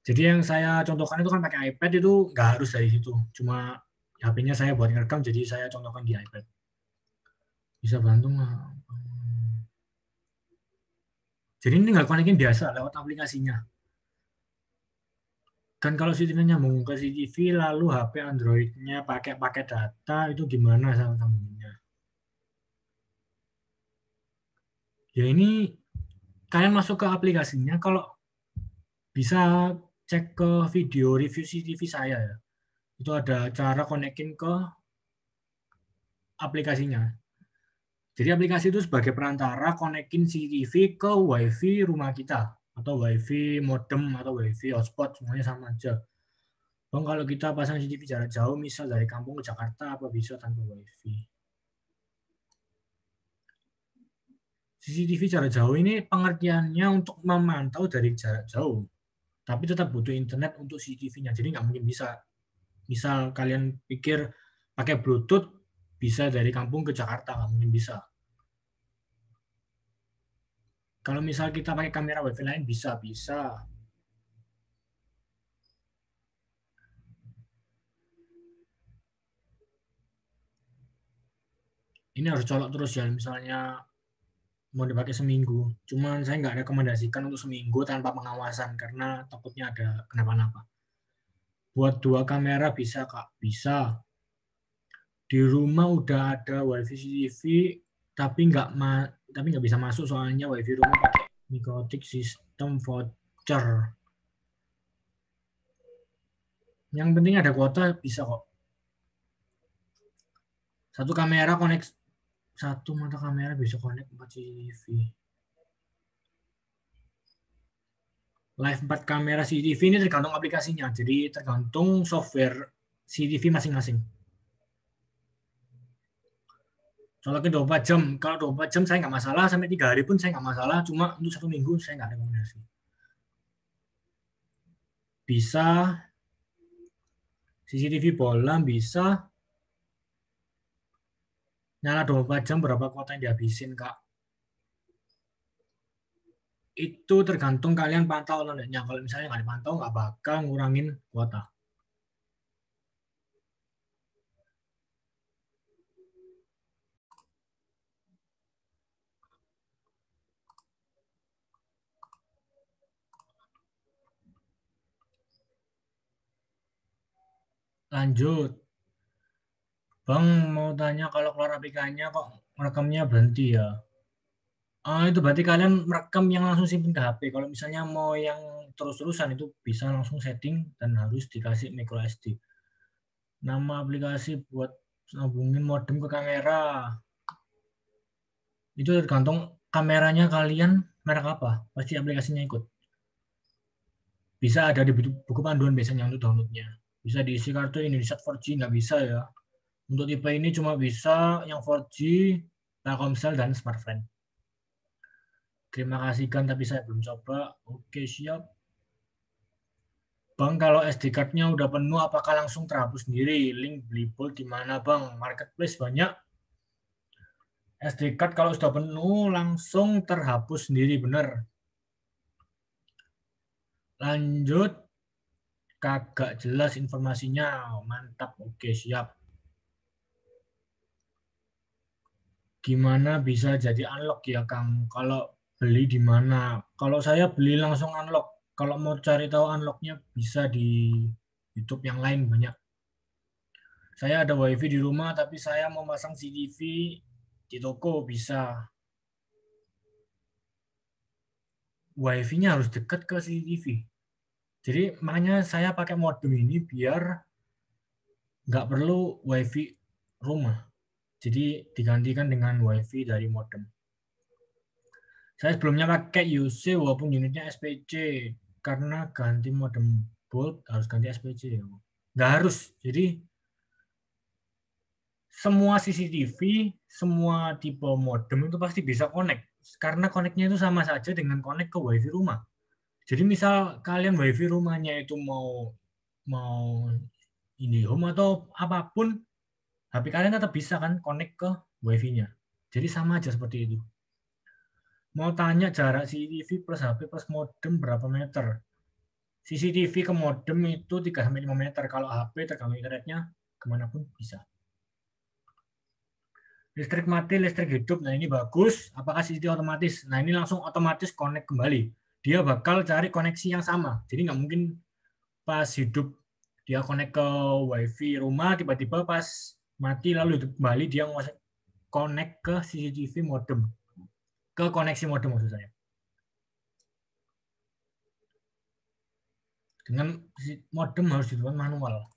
Jadi yang saya contohkan itu kan pakai iPad itu nggak harus dari situ. Cuma HP-nya saya buat ngerekam, jadi saya contohkan di iPad. Bisa bantu nggak? Jadi ini tinggal konekin biasa lewat aplikasinya. Kan kalau CCTV nyambung ke CCTV lalu HP Android-nya pakai data itu gimana sambungannya? Ya ini kalian masuk ke aplikasinya, kalau bisa cek ke video review CCTV saya ya. Itu ada cara konekin ke aplikasinya. Jadi aplikasi itu sebagai perantara konekin CCTV ke WiFi rumah kita atau WiFi modem atau WiFi hotspot, semuanya sama aja. Bang, kalau kita pasang CCTV jarak jauh, misal dari kampung ke Jakarta, apa bisa tanpa WiFi? CCTV jarak jauh ini pengertiannya untuk memantau dari jarak jauh, tapi tetap butuh internet untuk CCTV-nya, jadi nggak mungkin bisa. Misal kalian pikir pakai Bluetooth bisa dari kampung ke Jakarta, nggak mungkin bisa. Kalau misal kita pakai kamera WiFi lain bisa. Ini harus colok terus ya, misalnya mau dipakai seminggu. Cuman saya nggak rekomendasikan untuk seminggu tanpa pengawasan karena takutnya ada kenapa-napa. Buat 2 kamera bisa Kak, bisa. Di rumah udah ada WiFi CCTV, tapi nggak bisa masuk soalnya WiFi rumah pakai Nicotic System Voucher. Yang penting ada kuota bisa kok. Satu mata kamera bisa connect 4 CCTV. Live 4 kamera CCTV ini tergantung aplikasinya, jadi tergantung software CCTV masing-masing. Coloknya 24 jam. Kalau 24 jam saya nggak masalah, sampai 3 hari pun saya nggak masalah. Cuma untuk 1 minggu saya nggak rekomendasi. Bisa CCTV bola, bisa nyala 24 jam berapa kuota yang dihabisin, Kak. Itu tergantung kalian pantau atau enggaknya. Kalau misalnya nggak dipantau, nggak bakal ngurangin kuota. Lanjut. Bang mau tanya kalau keluar APK-nya kok merekamnya berhenti ya? Itu berarti kalian merekam yang langsung simpen ke HP. Kalau misalnya mau yang terus-terusan itu bisa langsung setting dan harus dikasih micro SD. Nama aplikasi buat hubungin modem ke kamera. Itu tergantung kameranya kalian merek apa. Pasti aplikasinya ikut. Bisa ada di buku panduan biasanya untuk downloadnya. Bisa diisi kartu Indosat 4G, nggak bisa ya. Untuk tipe ini cuma bisa yang 4G, Telkomsel, dan Smartfren. Terima kasih kan, tapi saya belum coba. Oke, siap. Bang, kalau SD card-nya udah penuh, apakah langsung terhapus sendiri? Link beli Bolt di mana, Bang? Marketplace banyak. SD card kalau sudah penuh, langsung terhapus sendiri, bener. Lanjut, kagak jelas informasinya. Mantap, oke, siap. Gimana bisa jadi unlock ya, Kang? Kalau beli di mana? Kalau saya beli langsung unlock. Kalau mau cari tahu unlocknya bisa di YouTube yang lain banyak. Saya ada WiFi di rumah, tapi saya mau pasang CCTV di toko bisa. WiFi-nya harus dekat ke CCTV. Jadi makanya saya pakai modem ini biar nggak perlu WiFi rumah. Jadi digantikan dengan WiFi dari modem. Saya sebelumnya pakai UC walaupun unitnya SPC karena ganti modem bolt harus ganti SPC. Nggak harus. Jadi semua CCTV, semua tipe modem itu pasti bisa connect. Karena connect-nya itu sama saja dengan connect ke WiFi rumah. Jadi misal kalian WiFi rumahnya itu mau mau IndiHome atau apapun, HP kalian tetap bisa kan connect ke WiFi-nya. Jadi sama aja seperti itu. Mau tanya jarak CCTV plus HP plus modem berapa meter? CCTV ke modem itu 3-5 meter. Kalau HP tergantung internetnya kemanapun bisa. Listrik mati, listrik hidup. Nah ini bagus. Apakah CCTV otomatis? Nah ini langsung otomatis connect kembali. Dia bakal cari koneksi yang sama. Jadi nggak mungkin pas hidup dia connect ke WiFi rumah, tiba-tiba pas mati lalu hidup kembali dia connect ke CCTV modem. Ke koneksi modem maksud saya. Dengan modem harus dibuat manual.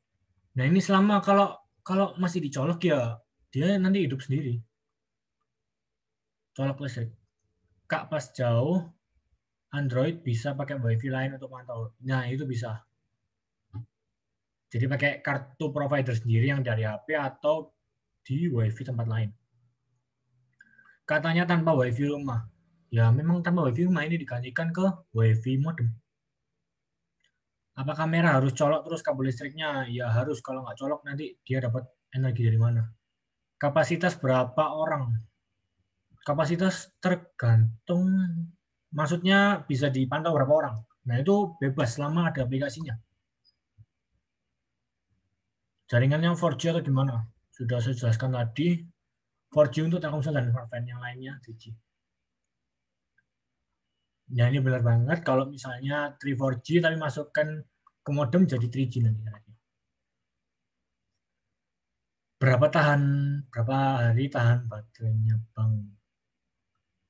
Nah ini selama kalau kalau masih dicolok ya dia nanti hidup sendiri. Colok listrik. Kak pas jauh Android bisa pakai WiFi lain untuk pantau. Nah itu bisa. Jadi pakai kartu provider sendiri yang dari HP atau di WiFi tempat lain. Katanya tanpa WiFi rumah. Ya memang tanpa WiFi rumah ini digantikan ke WiFi modem. Apa kamera harus colok terus kabel listriknya? Ya harus, kalau nggak colok nanti dia dapat energi dari mana? Kapasitas berapa orang? Kapasitas tergantung, maksudnya bisa dipantau berapa orang. Nah itu bebas selama ada aplikasinya. Jaringannya 4G atau gimana? Sudah saya jelaskan tadi. 4G untuk Telkomsel dan Smartfren, yang lainnya 3G. Ya ini benar banget kalau misalnya 3 4G tapi masukkan ke modem jadi 3G nanti. Berapa hari tahan baterainya, Bang?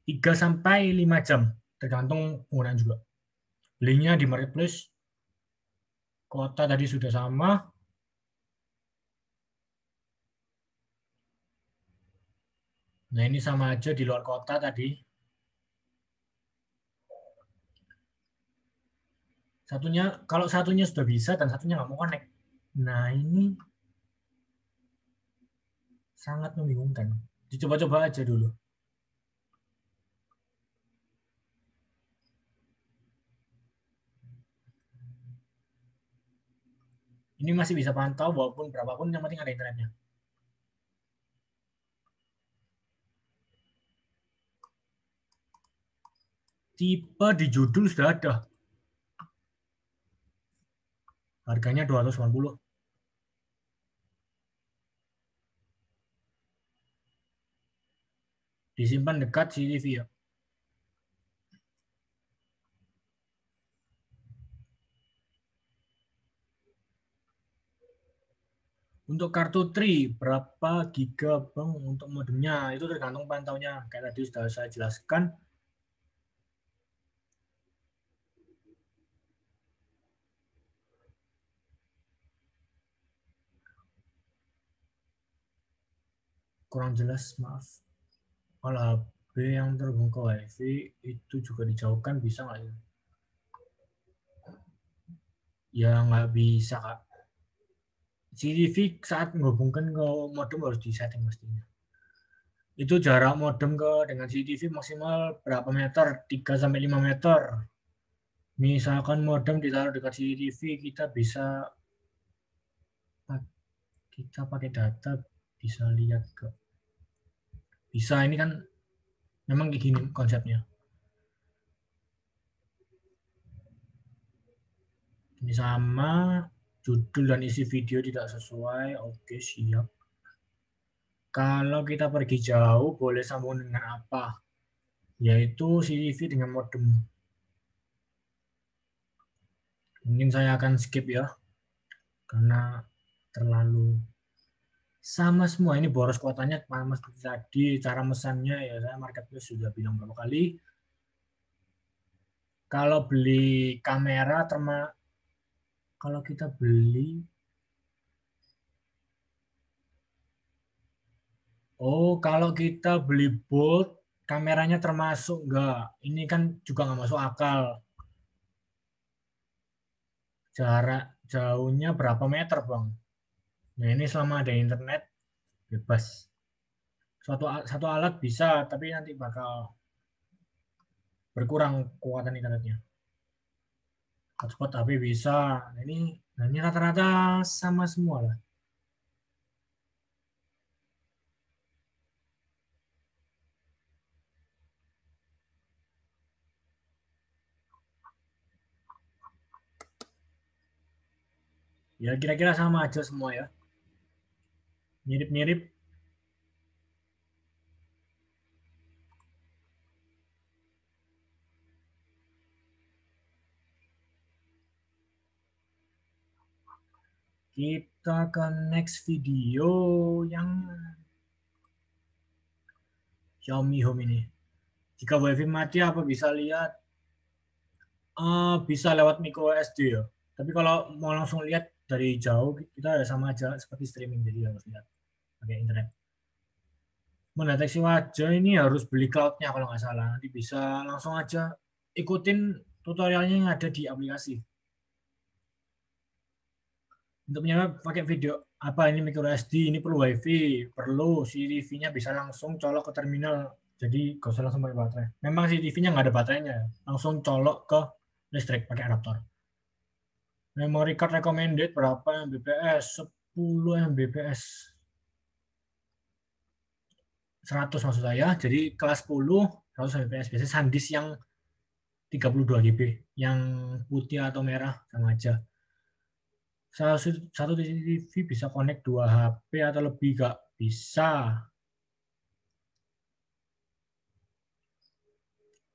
3 sampai 5 jam, tergantung penggunaan juga. Belinya di marketplace, kota tadi sudah sama. Nah ini sama aja di luar kota tadi. Kalau satunya sudah bisa dan satunya nggak mau connect. Nah, ini sangat membingungkan. Dicoba-coba aja dulu. Ini masih bisa pantau walaupun berapapun yang penting ada internetnya. Tipe di judul sudah ada. Harganya 290. Disimpan dekat CCTV ya. Untuk kartu Tri, berapa giga bang untuk modemnya? Itu tergantung pantaunya. Kayak tadi sudah saya jelaskan. Kurang jelas, maaf. Kalau HP yang terhubung ke WiFi itu juga dijauhkan, bisa nggak ya? Ya nggak bisa, Kak. CCTV saat menghubungkan ke modem harus disetting pastinya. Itu jarak modem dengan CCTV maksimal berapa meter? 3-5 meter. Misalkan modem ditaruh dekat CCTV, kita pakai data bisa lihat ke. Bisa, ini kan memang kayak gini konsepnya. Ini sama, judul dan isi video tidak sesuai. Oke, siap. Kalau kita pergi jauh, boleh sambung dengan apa? Yaitu CCTV dengan modem. Mungkin saya akan skip ya, karena terlalu sama semua. Ini boros kuotanya sama seperti tadi. Cara mesannya ya saya marketplace sudah bilang berapa kali. Kalau beli kamera, kalau kita beli, kalau kita beli Bolt, kameranya termasuk enggak? Ini kan juga nggak masuk akal. Jarak jauhnya berapa meter, Bang? Nah, ini selama ada internet, bebas. Satu alat bisa, tapi nanti bakal berkurang kekuatan internetnya. Hotspot HP bisa. Nah ini rata-rata sama semua lah. Ya kira-kira sama aja semua ya. Mirip-mirip. Kita ke next video yang Xiaomi Home ini. Jika WiFi mati apa bisa lihat? Bisa lewat micro SD ya. Tapi kalau mau langsung lihat dari jauh kita ya sama aja seperti streaming, jadi harus lihat pakai internet. Mendeteksi wajah ini harus beli cloudnya kalau nggak salah. Nanti bisa langsung aja ikutin tutorialnya yang ada di aplikasi. Untuk menyala pakai video apa ini micro SD, ini perlu WiFi, perlu CCTV-nya bisa langsung colok ke terminal. Jadi gak usah langsung pakai baterai. Memang CCTV-nya nggak ada baterainya, langsung colok ke listrik pakai adaptor. Memory card recommended berapa Mbps? 10 Mbps. 100 maksud saya. Jadi kelas 10 100 Mbps. Biasanya SanDisk yang 32 GB, yang putih atau merah sama aja. Satu CCTV bisa connect 2 HP atau lebih gak? Bisa.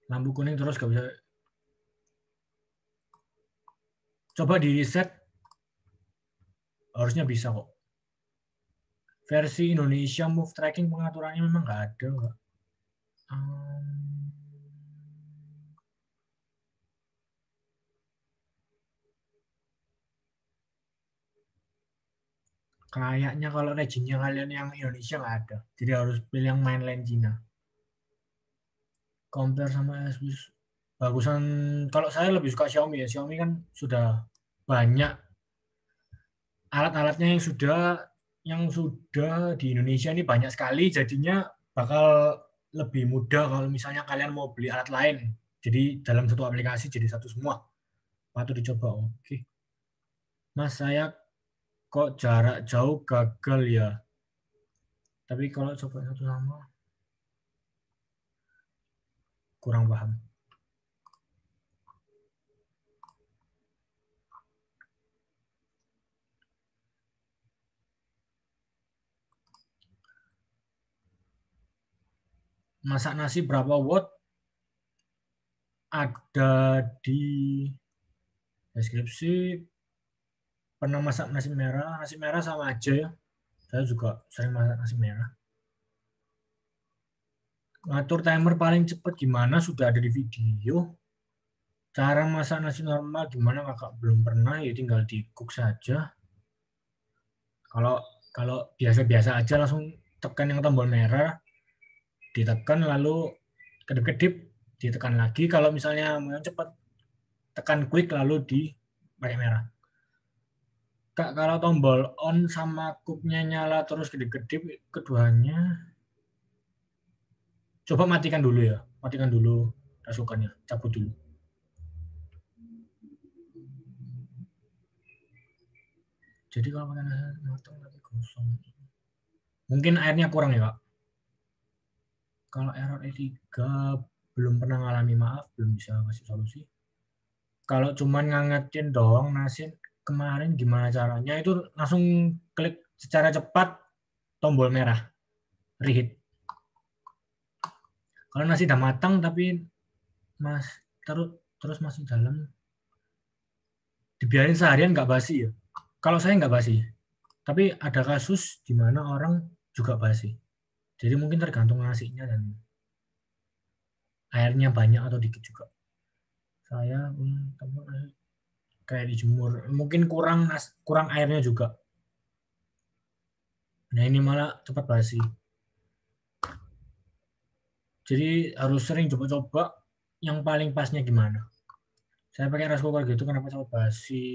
Lampu kuning terus gak bisa. Coba di reset, harusnya bisa kok. Versi Indonesia Move Tracking pengaturannya memang nggak ada, Mbak. Kayaknya kalau regionnya kalian yang Indonesia nggak ada. Jadi harus pilih yang mainland Cina. Compare sama Asus. bagusan, kalau saya lebih suka Xiaomi ya. Xiaomi kan sudah banyak alat-alatnya yang sudah di Indonesia ini banyak sekali, jadinya bakal lebih mudah kalau misalnya kalian mau beli alat lain. Jadi dalam satu aplikasi jadi satu semua. Patut dicoba. Oke. Mas, saya kok jarak jauh gagal ya. Tapi kalau coba satu sama kurang paham. Masak nasi berapa watt? Ada di deskripsi. Pernah masak nasi merah sama aja ya. Saya juga sering masak nasi merah. Ngatur timer paling cepat gimana? Sudah ada di video. Cara masak nasi normal gimana kakak? Belum pernah, ya tinggal di cook saja. Kalau kalau biasa-biasa aja langsung tekan yang tombol merah, ditekan lalu kedip-kedip, ditekan lagi. Kalau misalnya mau cepat, tekan quick lalu di pakai merah. Kak, kalau tombol on sama cooknya nyala terus kedip-kedip, keduanya coba matikan dulu ya. Matikan dulu rasukannya, cabut dulu. Jadi kalau pakai nasi matang tapi gosong. Mungkin airnya kurang ya, Kak. Kalau error E3 belum pernah ngalami, maaf, belum bisa kasih solusi. Kalau cuman ngangetin doang nasi kemarin gimana caranya? Itu langsung klik secara cepat tombol merah, reheat. Kalau nasi udah matang tapi mas terus masih dalam, dibiarin seharian nggak basi ya. Kalau saya nggak basi, tapi ada kasus di mana orang juga basi. Jadi mungkin tergantung nasinya dan airnya banyak atau dikit juga. Saya kayak dijemur, mungkin kurang airnya juga. Nah ini malah cepat basi. Jadi harus sering coba-coba yang paling pasnya gimana. Saya pakai rice cooker gitu, kenapa cepat basi?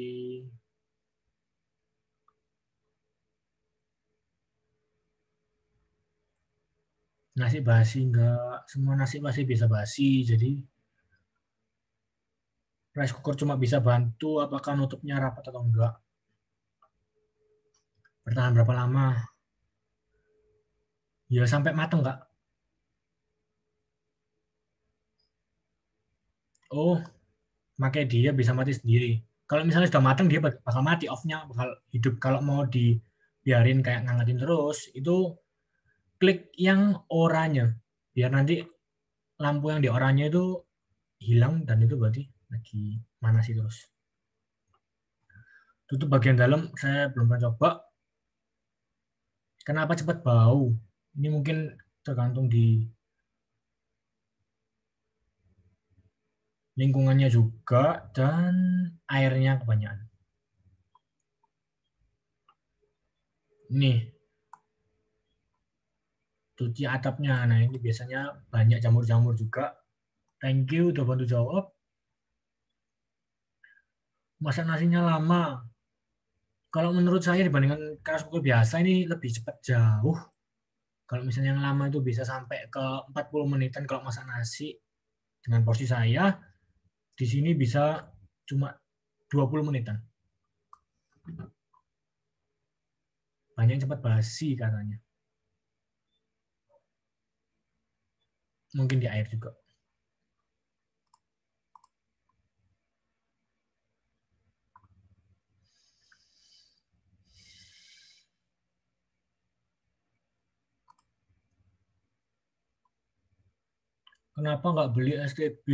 Nasi basi enggak, semua nasi pasti bisa basi. Jadi rice cooker cuma bisa bantu apakah nutupnya rapat atau enggak. Bertahan berapa lama? Ya sampai mateng, Kak. Oh, pakai dia bisa mati sendiri. Kalau misalnya sudah mateng dia bakal mati, off-nya bakal hidup. Kalau mau dibiarin kayak ngangetin terus, itu klik yang oranye. Biar nanti lampu yang di oranye itu hilang dan itu berarti lagi manasi terus. Tutup bagian dalam saya belum pernah coba. Kenapa cepat bau? Ini mungkin tergantung di lingkungannya juga dan airnya kebanyakan. Nih, cuci atapnya. Nah, ini biasanya banyak jamur-jamur juga. Thank you udah bantu jawab. Masak nasinya lama. Kalau menurut saya dibandingkan rice cooker biasa ini lebih cepat jauh. Kalau misalnya yang lama itu bisa sampai ke 40 menitan kalau masak nasi dengan porsi saya, di sini bisa cuma 20 menitan. Banyak yang cepat basi katanya. Mungkin di air juga. Kenapa nggak beli STB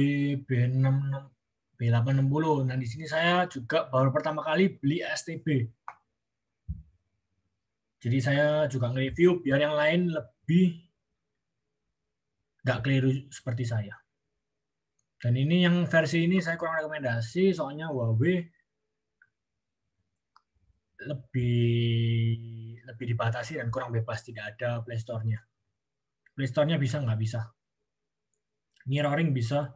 B66 B860? Nah, di sini saya juga baru pertama kali beli STB. Jadi saya juga nge-review biar yang lain lebih nggak keliru seperti saya. Dan ini yang versi ini saya kurang rekomendasi, soalnya Huawei lebih dibatasi dan kurang bebas, tidak ada Play Store-nya. Play Store-nya bisa nggak bisa. Mirroring bisa,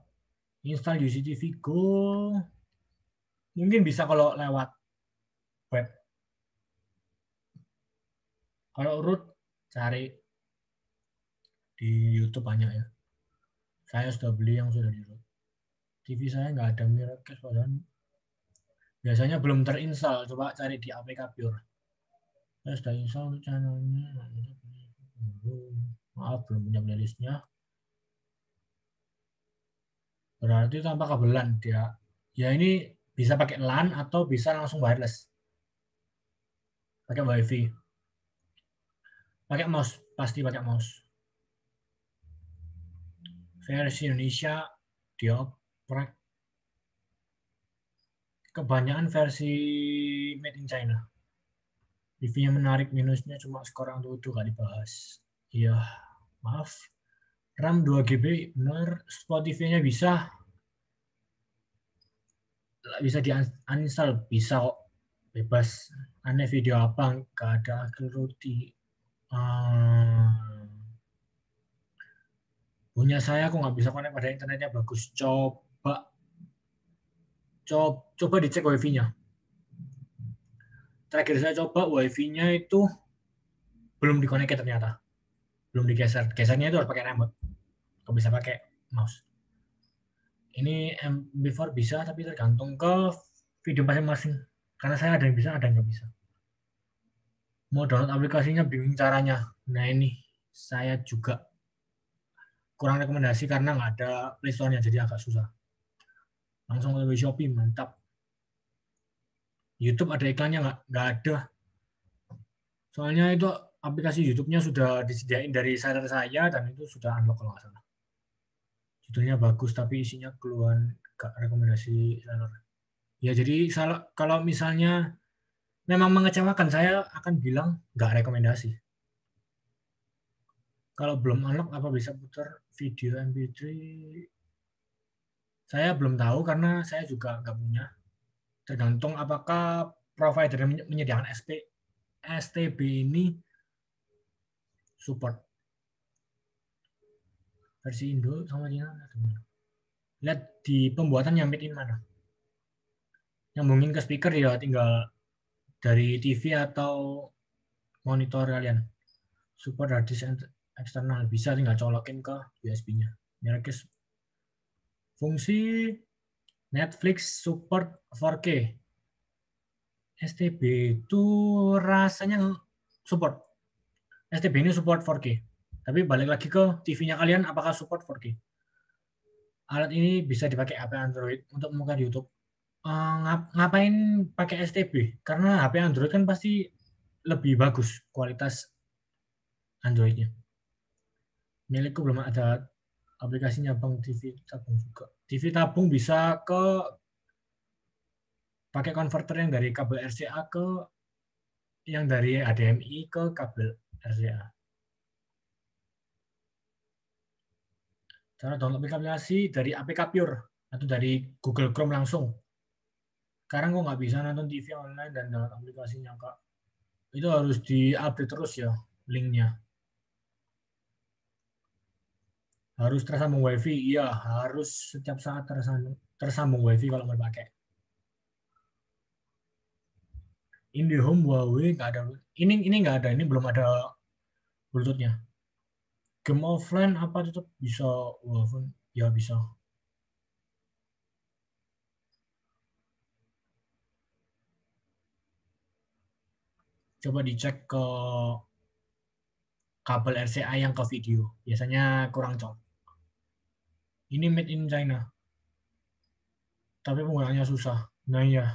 Install UCTV Go mungkin bisa kalau lewat web. Kalau root cari di YouTube banyak ya. Saya sudah beli yang sudah di root. TV saya nggak ada Miracast padahal biasanya belum terinstall. Coba cari di APK Pure. Saya sudah install channelnya. Maaf belum punya playlistnya. Berarti tanpa kabelan dia. Ya ini bisa pakai LAN atau bisa langsung wireless. Pakai WiFi. Pakai mouse, pasti pakai mouse. Versi Indonesia dioprek. Kebanyakan versi made in China. Reviewnya menarik, minusnya cuma skor Antutu gak dibahas. Iya, maaf. RAM 2 GB, benar. Spotify-nya bisa di uninstall, bisa kok. Bebas. Aneh video apa, gak ada akhir roti. Punya saya aku nggak bisa connect pada internetnya bagus. Coba dicek wifi-nya. Terakhir saya coba wifi-nya itu belum dikonek ternyata. Belum digeser. Gesernya itu harus pakai remote. Nggak bisa pakai mouse. Ini MP4 bisa tapi tergantung ke video masing-masing. Karena saya ada yang bisa, ada yang nggak bisa. Mau download aplikasinya bingung caranya. Nah ini saya juga kurang rekomendasi karena nggak ada Play Store-nya jadi agak susah. Langsung ke Shopee, mantap. YouTube ada iklannya nggak ada. Soalnya itu aplikasi YouTube-nya sudah disediain dari seller saya dan itu sudah unlock kalau nggak salah. Judulnya bagus tapi isinya keluhan gak rekomendasi seller. Ya jadi kalau misalnya memang mengecewakan saya akan bilang nggak rekomendasi. Kalau belum unlock apa bisa putar video MP3? Saya belum tahu karena saya juga nggak punya. Tergantung apakah provider yang menyediakan STB ini support. Versi Indo sama Cina. Lihat di pembuatan nyambit mana. Nyambungin ke speaker ya tinggal dari TV atau monitor kalian. Support hard disk eksternal bisa tinggal colokin ke USB-nya. Miracast fungsi Netflix support 4K. STB itu rasanya support. STB ini support 4K. Tapi balik lagi ke TV-nya kalian apakah support 4K. Alat ini bisa dipakai HP Android untuk membuka di YouTube. Ngapain pakai STB? Karena HP Android kan pasti lebih bagus kualitas Androidnya. Milikku belum ada aplikasinya Bang. TV tabung juga. TV tabung bisa pakai konverter yang dari kabel RCA ke yang dari HDMI ke kabel RCA. Cara download aplikasi dari APK Pure atau dari Google Chrome langsung. Sekarang kok nggak bisa nonton TV online dan download aplikasinya, Kak. Itu harus diupdate terus ya linknya. Harus tersambung WiFi, iya harus setiap saat tersambung WiFi kalau mau pakai. IndiHome Huawei nggak ada. Ini nggak ada, ini belum ada Bluetooth-nya. Game offline apa tetap bisa walaupun ya bisa. Coba dicek ke kabel RCA yang ke video. Biasanya kurang cocok. Ini made in China. Tapi penggunaannya susah. Nah iya.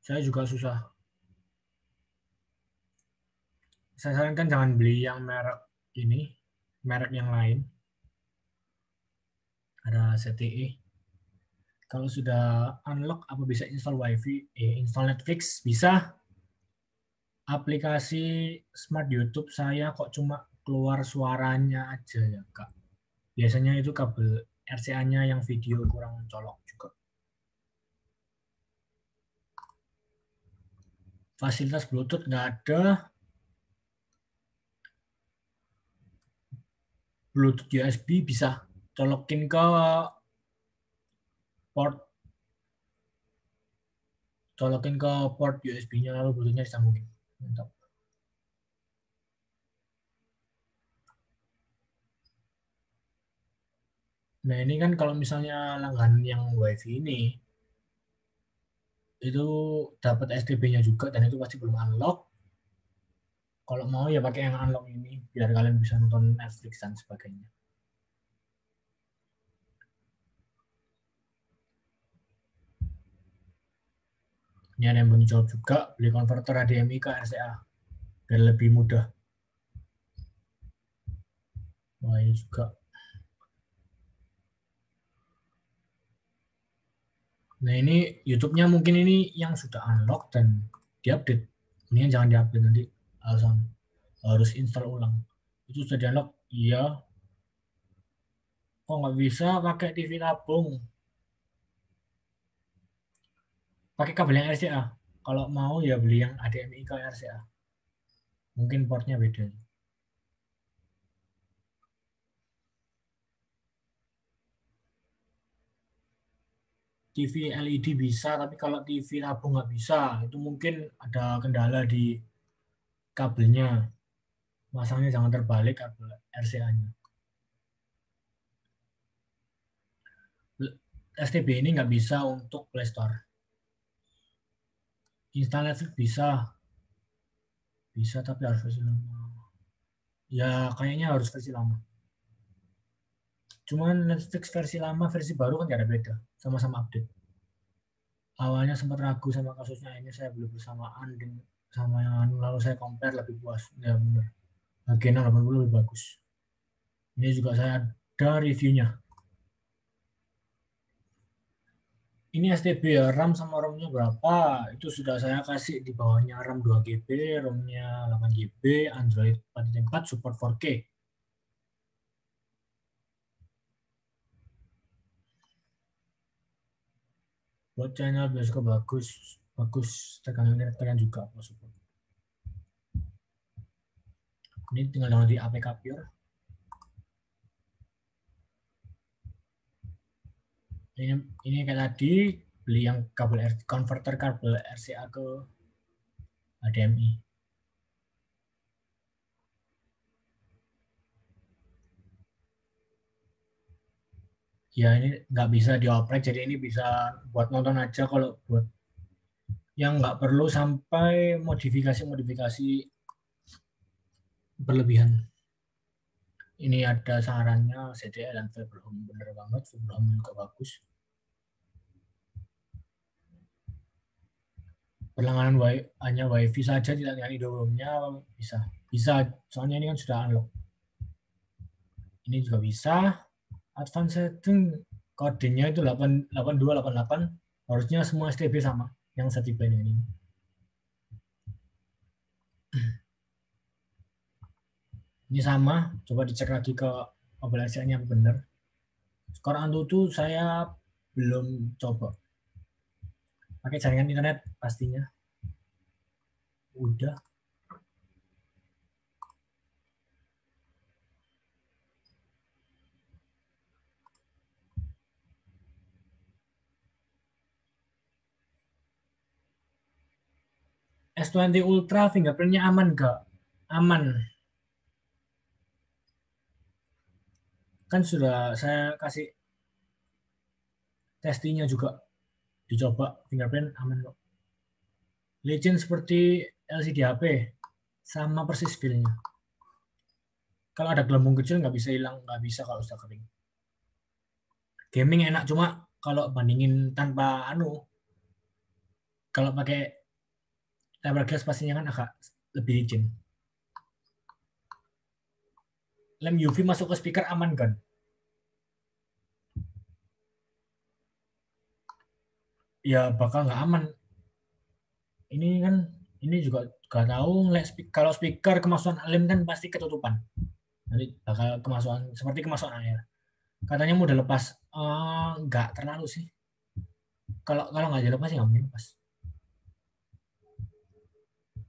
Saya juga susah. Saya sarankan jangan beli yang merek ini. Merek yang lain. Ada ZTE. Kalau sudah unlock apa bisa install WiFi? Install Netflix bisa. Aplikasi Smart YouTube saya kok cuma keluar suaranya aja ya Kak. Biasanya itu kabel RCA-nya yang video kurang colok juga. Fasilitas Bluetooth nggak ada. Bluetooth USB bisa colokin ke port, colokin ke port USB-nya lalu Bluetooth-nya disambungin. Mantap. Nah ini kan kalau misalnya langganan yang WiFi ini itu dapat STB-nya juga dan itu pasti belum unlock. Kalau mau ya pakai yang unlock ini biar kalian bisa nonton Netflix dan sebagainya. Ini ada yang belum jawab juga, beli konverter HDMI ke RCA biar lebih mudah. Wah ini juga. Nah ini YouTube-nya mungkin ini yang sudah unlock dan diupdate. Ini jangan diupdate nanti alasan harus install ulang. Itu sudah di-unlock, iya. Kok nggak bisa pakai TV tabung? Pakai kabel yang RCA. Kalau mau ya beli yang HDMI ke RCA. Mungkin portnya beda. TV LED bisa, tapi kalau TV tabung nggak bisa. Itu mungkin ada kendala di kabelnya. Masangnya jangan terbalik kabel RCA-nya. STB ini nggak bisa untuk Play Store. Install Netflix bisa tapi harus versi lama. Ya kayaknya harus versi lama. Cuman Netflix versi lama, versi baru kan nggak ada beda, sama-sama update. Awalnya sempat ragu sama kasusnya ini, saya beli bersamaan dengan sama yang lalu saya compare lebih puas. Ya benar. Bagian 80 lebih bagus. Ini juga saya ada reviewnya. Ini STB ya, RAM sama ROM-nya berapa? Itu sudah saya kasih di bawahnya RAM 2 GB, ROM-nya 8 GB, Android 4.4, support 4K. Buat channel bioskop bagus tekan juga support. Ini tinggal download di APK Pure. Ini kayak tadi beli yang converter kabel RCA ke HDMI. Ya ini nggak bisa dioprek, jadi ini bisa buat nonton aja. Kalau buat yang nggak perlu sampai modifikasi berlebihan. Ini ada sarannya CDL dan Fiber Home, bener banget. Fiber Home juga bagus. Berlangganan hanya WiFi saja, tidak dengan iDome-nya bisa. Soalnya ini kan sudah unlock. Ini juga bisa. Advanced setting kodenya itu 8288, harusnya semua STB sama yang saya tibain ini. Ini sama, coba dicek lagi ke mobil RCA-nya apa benar. Skor Antutu saya belum coba. Pakai jaringan internet pastinya. Udah. S20 Ultra fingerprintnya aman nggak? Aman. Kan sudah saya kasih testingnya juga. Dicoba fingerprint aman kok. Legend seperti LCD HP. Sama persis feel-nya. Kalau ada gelembung kecil nggak bisa hilang, nggak bisa kalau sudah kering. Gaming enak, cuma kalau bandingin tanpa kalau pakai tablet glass pastinya kan agak lebih licin. Lem UV masuk ke speaker aman kan? Ya bakal nggak aman. Ini kan ini juga nggak tahu kalau speaker kemasukan lem kan pasti ketutupan. Nanti bakal kemasukan seperti kemasukan air. Katanya mau udah lepas, nggak terlalu sih. Kalau nggak dilepas ya nggak mungkin lepas.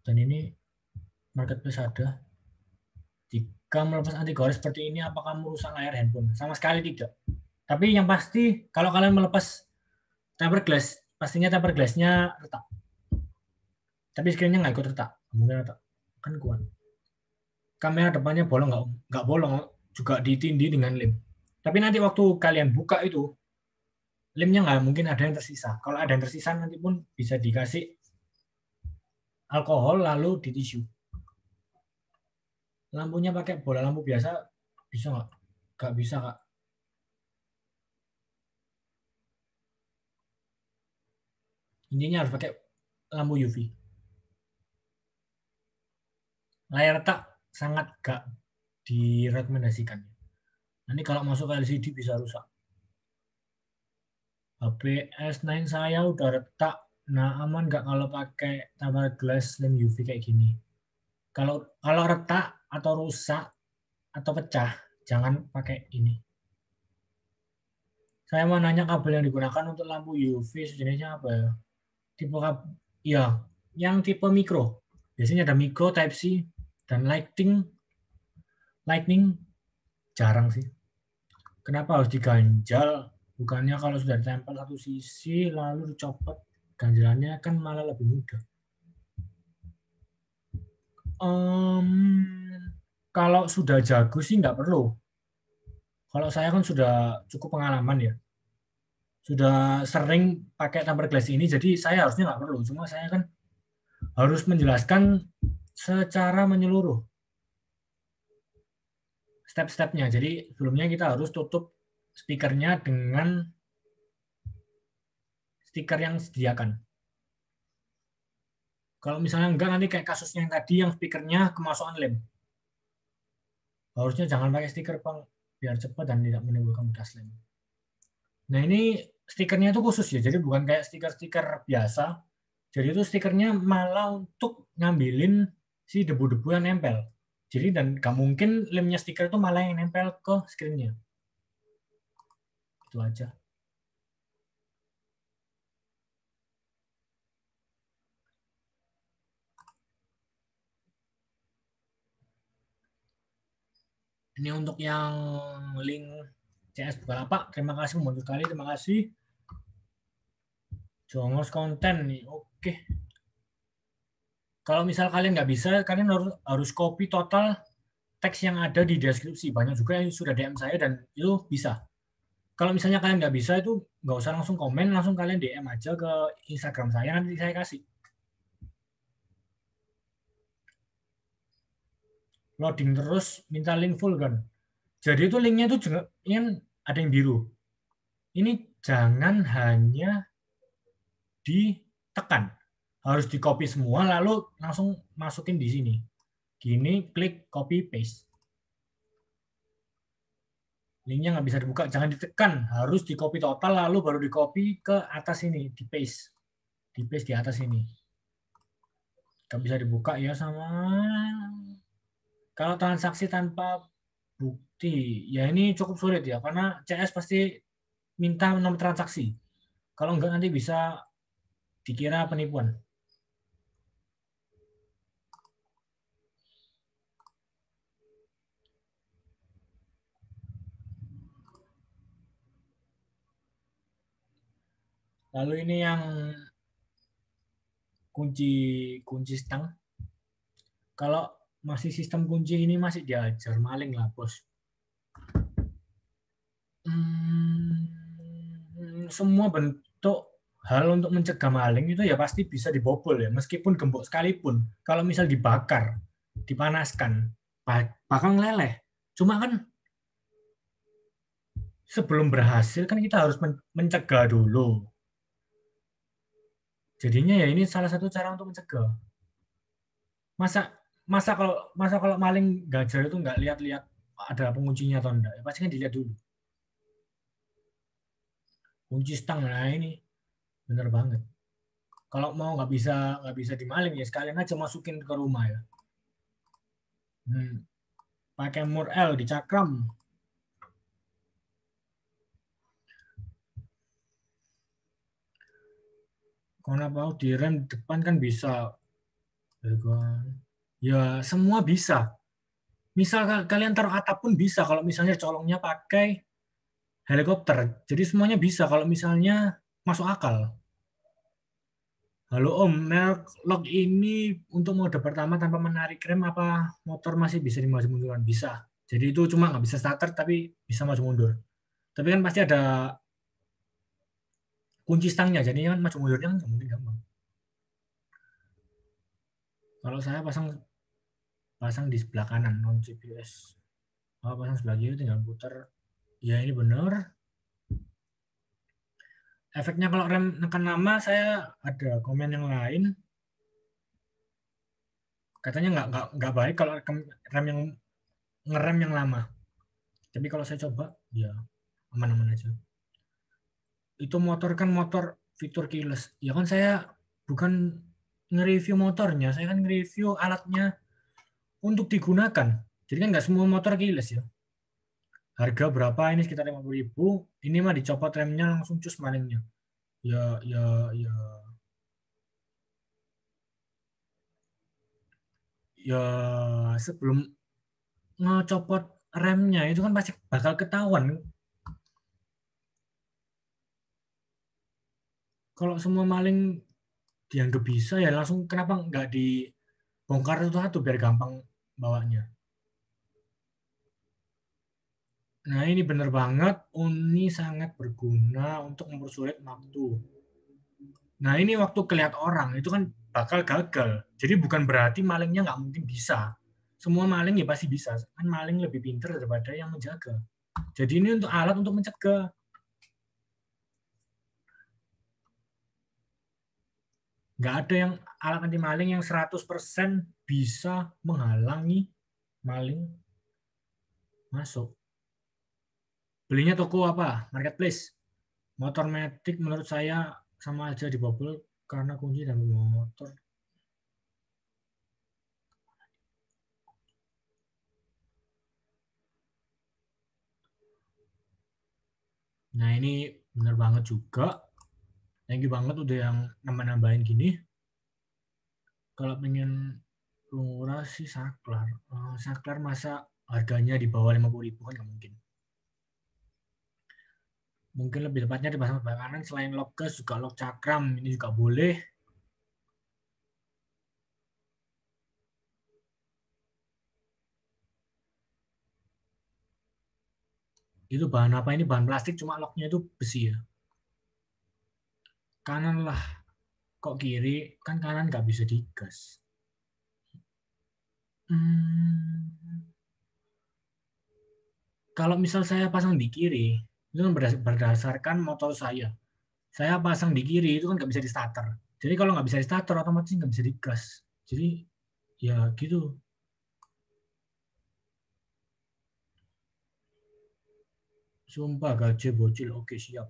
Dan ini marketplace ada. Jika melepas anti gores seperti ini, apakah merusak layar handphone? Sama sekali tidak. Tapi yang pasti, kalau kalian melepas tempered glass, pastinya tempered glass-nya retak. Tapi screen-nya nggak ikut retak, mungkin retak. Kan kuat. Kamera depannya bolong nggak bolong, juga ditindih dengan lem. Tapi nanti waktu kalian buka itu, lemnya nggak mungkin ada yang tersisa. Kalau ada yang tersisa nanti pun bisa dikasih alkohol lalu di tisu. Lampunya pakai bola lampu biasa bisa nggak? Nggak bisa, Kak. Intinya harus pakai lampu UV. Layar retak sangat nggak direkomendasikan. Nanti kalau masuk ke LCD bisa rusak. HP S9 saya udah retak. Nah, aman nggak kalau pakai tempered glass lem UV kayak gini? Kalau retak atau rusak atau pecah, jangan pakai ini. Saya mau nanya kabel yang digunakan untuk lampu UV sejenisnya apa ya? Tipe kabel, ya, yang tipe mikro. Biasanya ada mikro, Type C, dan Lightning jarang sih. Kenapa harus diganjal? Bukannya kalau sudah ditempel satu sisi lalu dicopot, ganjalannya kan malah lebih mudah. Kalau sudah jago sih nggak perlu. Kalau saya kan sudah cukup pengalaman ya. Sudah sering pakai tempered glass ini, jadi saya harusnya nggak perlu. Cuma saya kan harus menjelaskan secara menyeluruh step-stepnya. Jadi sebelumnya kita harus tutup speakernya dengan stiker yang disediakan. Kalau misalnya enggak, nanti kayak kasusnya yang tadi, yang speakernya kemasukan lem. Harusnya jangan pakai stiker, Bang, biar cepat dan tidak menimbulkan bekas lem. Nah, ini stikernya itu khusus ya, jadi bukan kayak stiker-stiker biasa. Jadi itu stikernya malah untuk ngambilin si debu-debu yang nempel. Jadi dan gak mungkin lemnya stiker itu malah yang nempel ke screen-nya. Itu aja. Ini untuk yang link CS Bukalapak. Terima kasih, membantu sekali. Terima kasih. Jongos konten nih. Oke. Kalau misal kalian nggak bisa, kalian harus copy total teks yang ada di deskripsi. Banyak juga yang sudah DM saya dan itu bisa. Kalau misalnya kalian nggak bisa, itu nggak usah langsung komen, langsung kalian DM aja ke Instagram saya, nanti saya kasih. Loading terus, minta link full kan. Jadi itu linknya itu juga ini ada yang biru. Ini jangan hanya ditekan, harus di copy semua lalu langsung masukin di sini. Gini, klik copy paste. Linknya nggak bisa dibuka, jangan ditekan, harus di copy total lalu baru di copy ke atas ini, di paste di atas ini. Nggak bisa dibuka ya sama. Kalau transaksi tanpa bukti, ya ini cukup sulit ya, karena CS pasti minta nomor transaksi. Kalau enggak nanti bisa dikira penipuan. Lalu ini yang kunci stang. Kalau masih sistem kunci ini masih diajar maling lah, bos. Semua bentuk hal untuk mencegah maling itu ya pasti bisa dibobol ya, meskipun gembok sekalipun. Kalau misal dibakar, dipanaskan, bakal ngeleleh. Cuma kan sebelum berhasil kan kita harus mencegah dulu. Jadinya ya ini salah satu cara untuk mencegah. Masa kalau maling gajar itu nggak lihat-lihat ada penguncinya atau enggak? Ya, pasti kan dilihat dulu. Kunci stang, nah ini bener banget. Kalau mau nggak bisa dimaling ya sekalian aja masukin ke rumah ya. Pakai mur L dicakram. Kenapa di rem depan kan bisa. Ya semua bisa. Misal kalian taruh atap pun bisa kalau misalnya colongnya pakai helikopter. Jadi semuanya bisa kalau misalnya masuk akal. Halo Om, merek lock ini untuk mode pertama tanpa menarik rem apa motor masih bisa dimaju munduran? Bisa. Jadi itu cuma nggak bisa starter tapi bisa maju mundur. Tapi kan pasti ada kunci stangnya, jadi kan maju mundurnya kan nggak mungkin gampang. Kalau saya pasang pasang di sebelah kanan non GPS. Kalau pasang sebelah kiri tinggal putar. Ya ini benar. Efeknya kalau rem nekan lama saya ada komen yang lain. Katanya nggak baik kalau rem yang ngerem yang lama. Tapi kalau saya coba ya aman-aman aja. Itu motor kan motor fitur keyless. Ya kan saya bukan nge-review motornya, saya kan nge-review alatnya untuk digunakan. Jadi kan nggak semua motor keyless ya. Harga berapa ini sekitar 50.000. Ini mah dicopot remnya langsung cus malingnya. Ya ya sebelum ngecopot remnya itu kan pasti bakal ketahuan. Kalau semua maling dianggap bisa ya langsung kenapa nggak dibongkar satu-satu biar gampang bawanya. Nah, ini benar banget. Uni sangat berguna untuk mempersulit waktu. Nah, ini waktu kelihatan orang, itu kan bakal gagal. Jadi bukan berarti malingnya nggak mungkin bisa. Semua maling ya pasti bisa. Kan maling lebih pintar daripada yang menjaga. Jadi ini untuk alat untuk mencegah. Nggak ada yang alat anti maling yang 100% bisa menghalangi maling masuk. Belinya toko apa? Marketplace. Motor metik menurut saya sama aja dibobol karena kunci dan motor. Nah ini bener banget juga. Thank you banget udah yang nambah-nambahin gini. Kalau pengen murah sih saklar. Saklar masa harganya di bawah 50.000 kan nggak mungkin. Mungkin lebih tepatnya dipasang sebelah kanan selain lock gas juga lock cakram. Ini juga boleh. Itu bahan apa ini? Bahan plastik cuma locknya itu besi ya. Kanan lah. Kok kiri? Kan kanan nggak bisa digas. Hmm. Kalau misal saya pasang di kiri, itu kan berdasarkan motor saya. Saya pasang di kiri itu kan nggak bisa di starter. Jadi kalau nggak bisa di starter otomatis nggak bisa digas. Jadi ya gitu. Sumpah gajah bocil. Oke siap.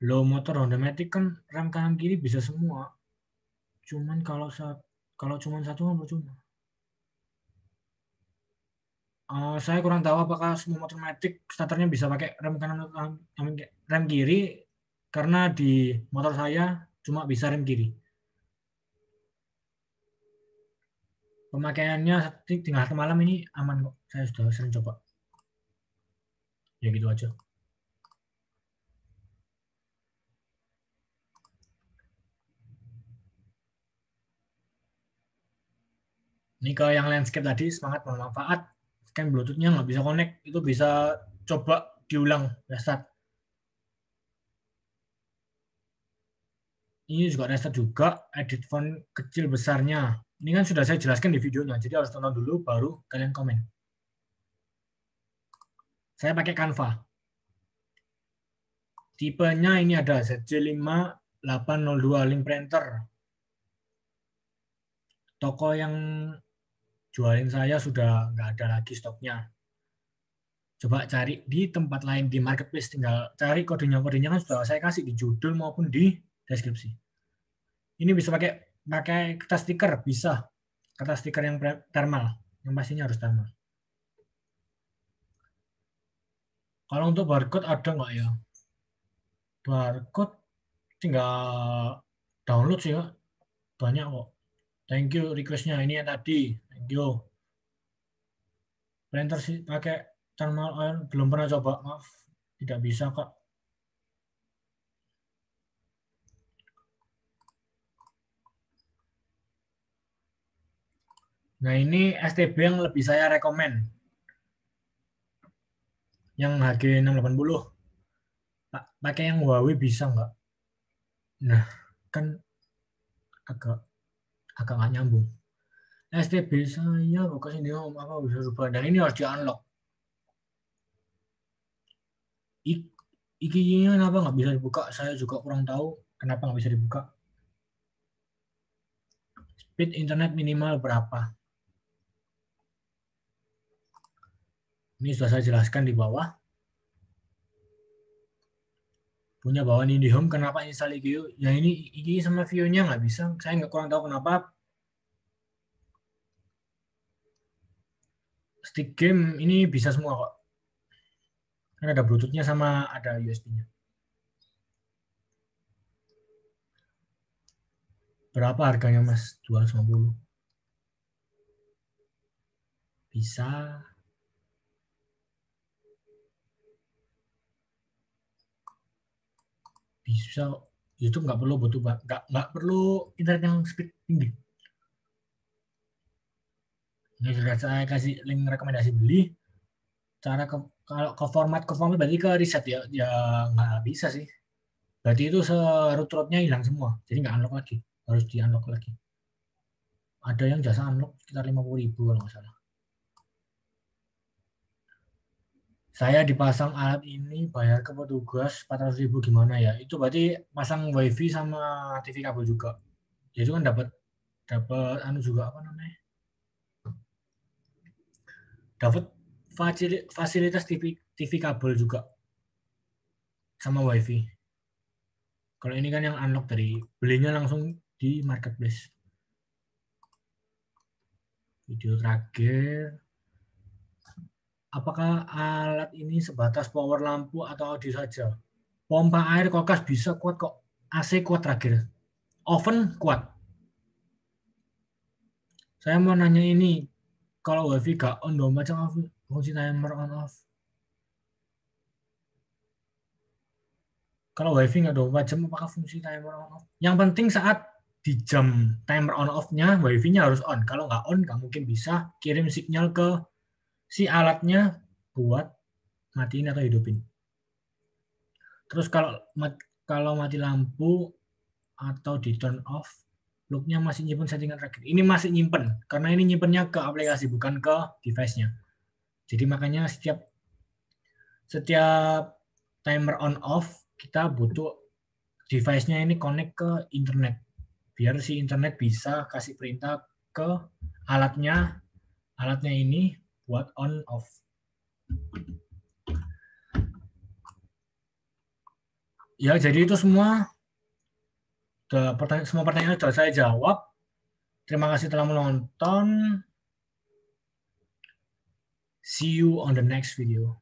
Low motor Honda Matic kan rem kanan kiri bisa semua. Cuman kalau cuman satu kan percuma. Saya kurang tahu apakah semua motor Matic starternya bisa pakai rem kanan atau rem kiri karena di motor saya cuma bisa rem kiri. Pemakaiannya tinggal satu malam ini aman kok. Saya sudah sering coba. Ya gitu aja. Ini ke yang landscape tadi, semangat bermanfaat. Scan Bluetooth-nya nggak bisa connect, itu bisa coba diulang, restart. Ini juga restart juga, edit font kecil besarnya. Ini kan sudah saya jelaskan di videonya, jadi harus tonton dulu, baru kalian komen. Saya pakai Canva. Tipenya ini ada ZJ5802 link printer. Toko yang jualin saya sudah nggak ada lagi stoknya. Coba cari di tempat lain di marketplace, tinggal cari kodenya kan sudah saya kasih di judul maupun di deskripsi. Ini bisa pakai pakai kertas stiker, bisa kertas stiker yang thermal, yang pastinya harus thermal. Kalau untuk barcode ada nggak ya? Barcode tinggal download sih ya, banyak kok. Thank you requestnya ini yang tadi, thank you. Printer sih pakai thermal oil belum pernah coba, maaf tidak bisa kak. Nah, ini STB yang lebih saya rekomen. Yang HG680. Pakai yang Huawei bisa nggak? Nah, kan agak agak nggak nyambung. STB saya bekas ini apa bisa rubah. Dan ini harus di-unlock. Iki-nya kenapa nggak bisa dibuka? Saya juga kurang tahu kenapa nggak bisa dibuka. Speed internet minimal berapa? Ini sudah saya jelaskan di bawah. Punya bawaan IndiHome, kenapa install IKU? Ya ini IKU sama view-nya nggak bisa. Saya nggak kurang tahu kenapa. Stick game ini bisa semua kok. Kan ada Bluetooth-nya sama ada USB-nya. Berapa harganya mas? 250. Bisa. Bisa. YouTube nggak perlu butuh nggak perlu internet yang speed tinggi. Ini sudah saya kasih link rekomendasi beli. Cara kalau ke format berarti ke riset ya nggak bisa sih. Berarti itu root-rootnya hilang semua. Jadi nggak unlock lagi. Harus di unlock lagi. Ada yang jasa unlock sekitar 50.000 kalau nggak salah. Saya dipasang alat ini bayar ke petugas 400.000 gimana ya? Itu berarti pasang wifi sama TV kabel juga. Ya itu kan dapat anu juga apa namanya? Dapat fasilitas TV kabel juga sama wifi. Kalau ini kan yang unlock dari belinya langsung di marketplace. Video terakhir. Apakah alat ini sebatas power lampu atau audio saja? Pompa air kulkas bisa kuat kok. AC kuat terakhir. Oven kuat. Saya mau nanya ini, kalau wifi gak on dong macam fungsi timer on off. Kalau wifi nggak 24 jam, apakah fungsi timer on off? Yang penting saat di jam timer on off-nya, wifi-nya harus on. Kalau nggak on, nggak mungkin bisa kirim sinyal ke si alatnya buat matiin atau hidupin. Terus kalau mati lampu atau di turn off, loop-nya masih nyimpen settingan terakhir. Ini masih nyimpen, karena ini nyimpennya ke aplikasi, bukan ke device-nya. Jadi makanya setiap timer on off, kita butuh device-nya ini connect ke internet. Biar si internet bisa kasih perintah ke alatnya ini buat on off. Ya, jadi itu semua semua pertanyaan sudah saya jawab. Terima kasih telah menonton. See you on the next video.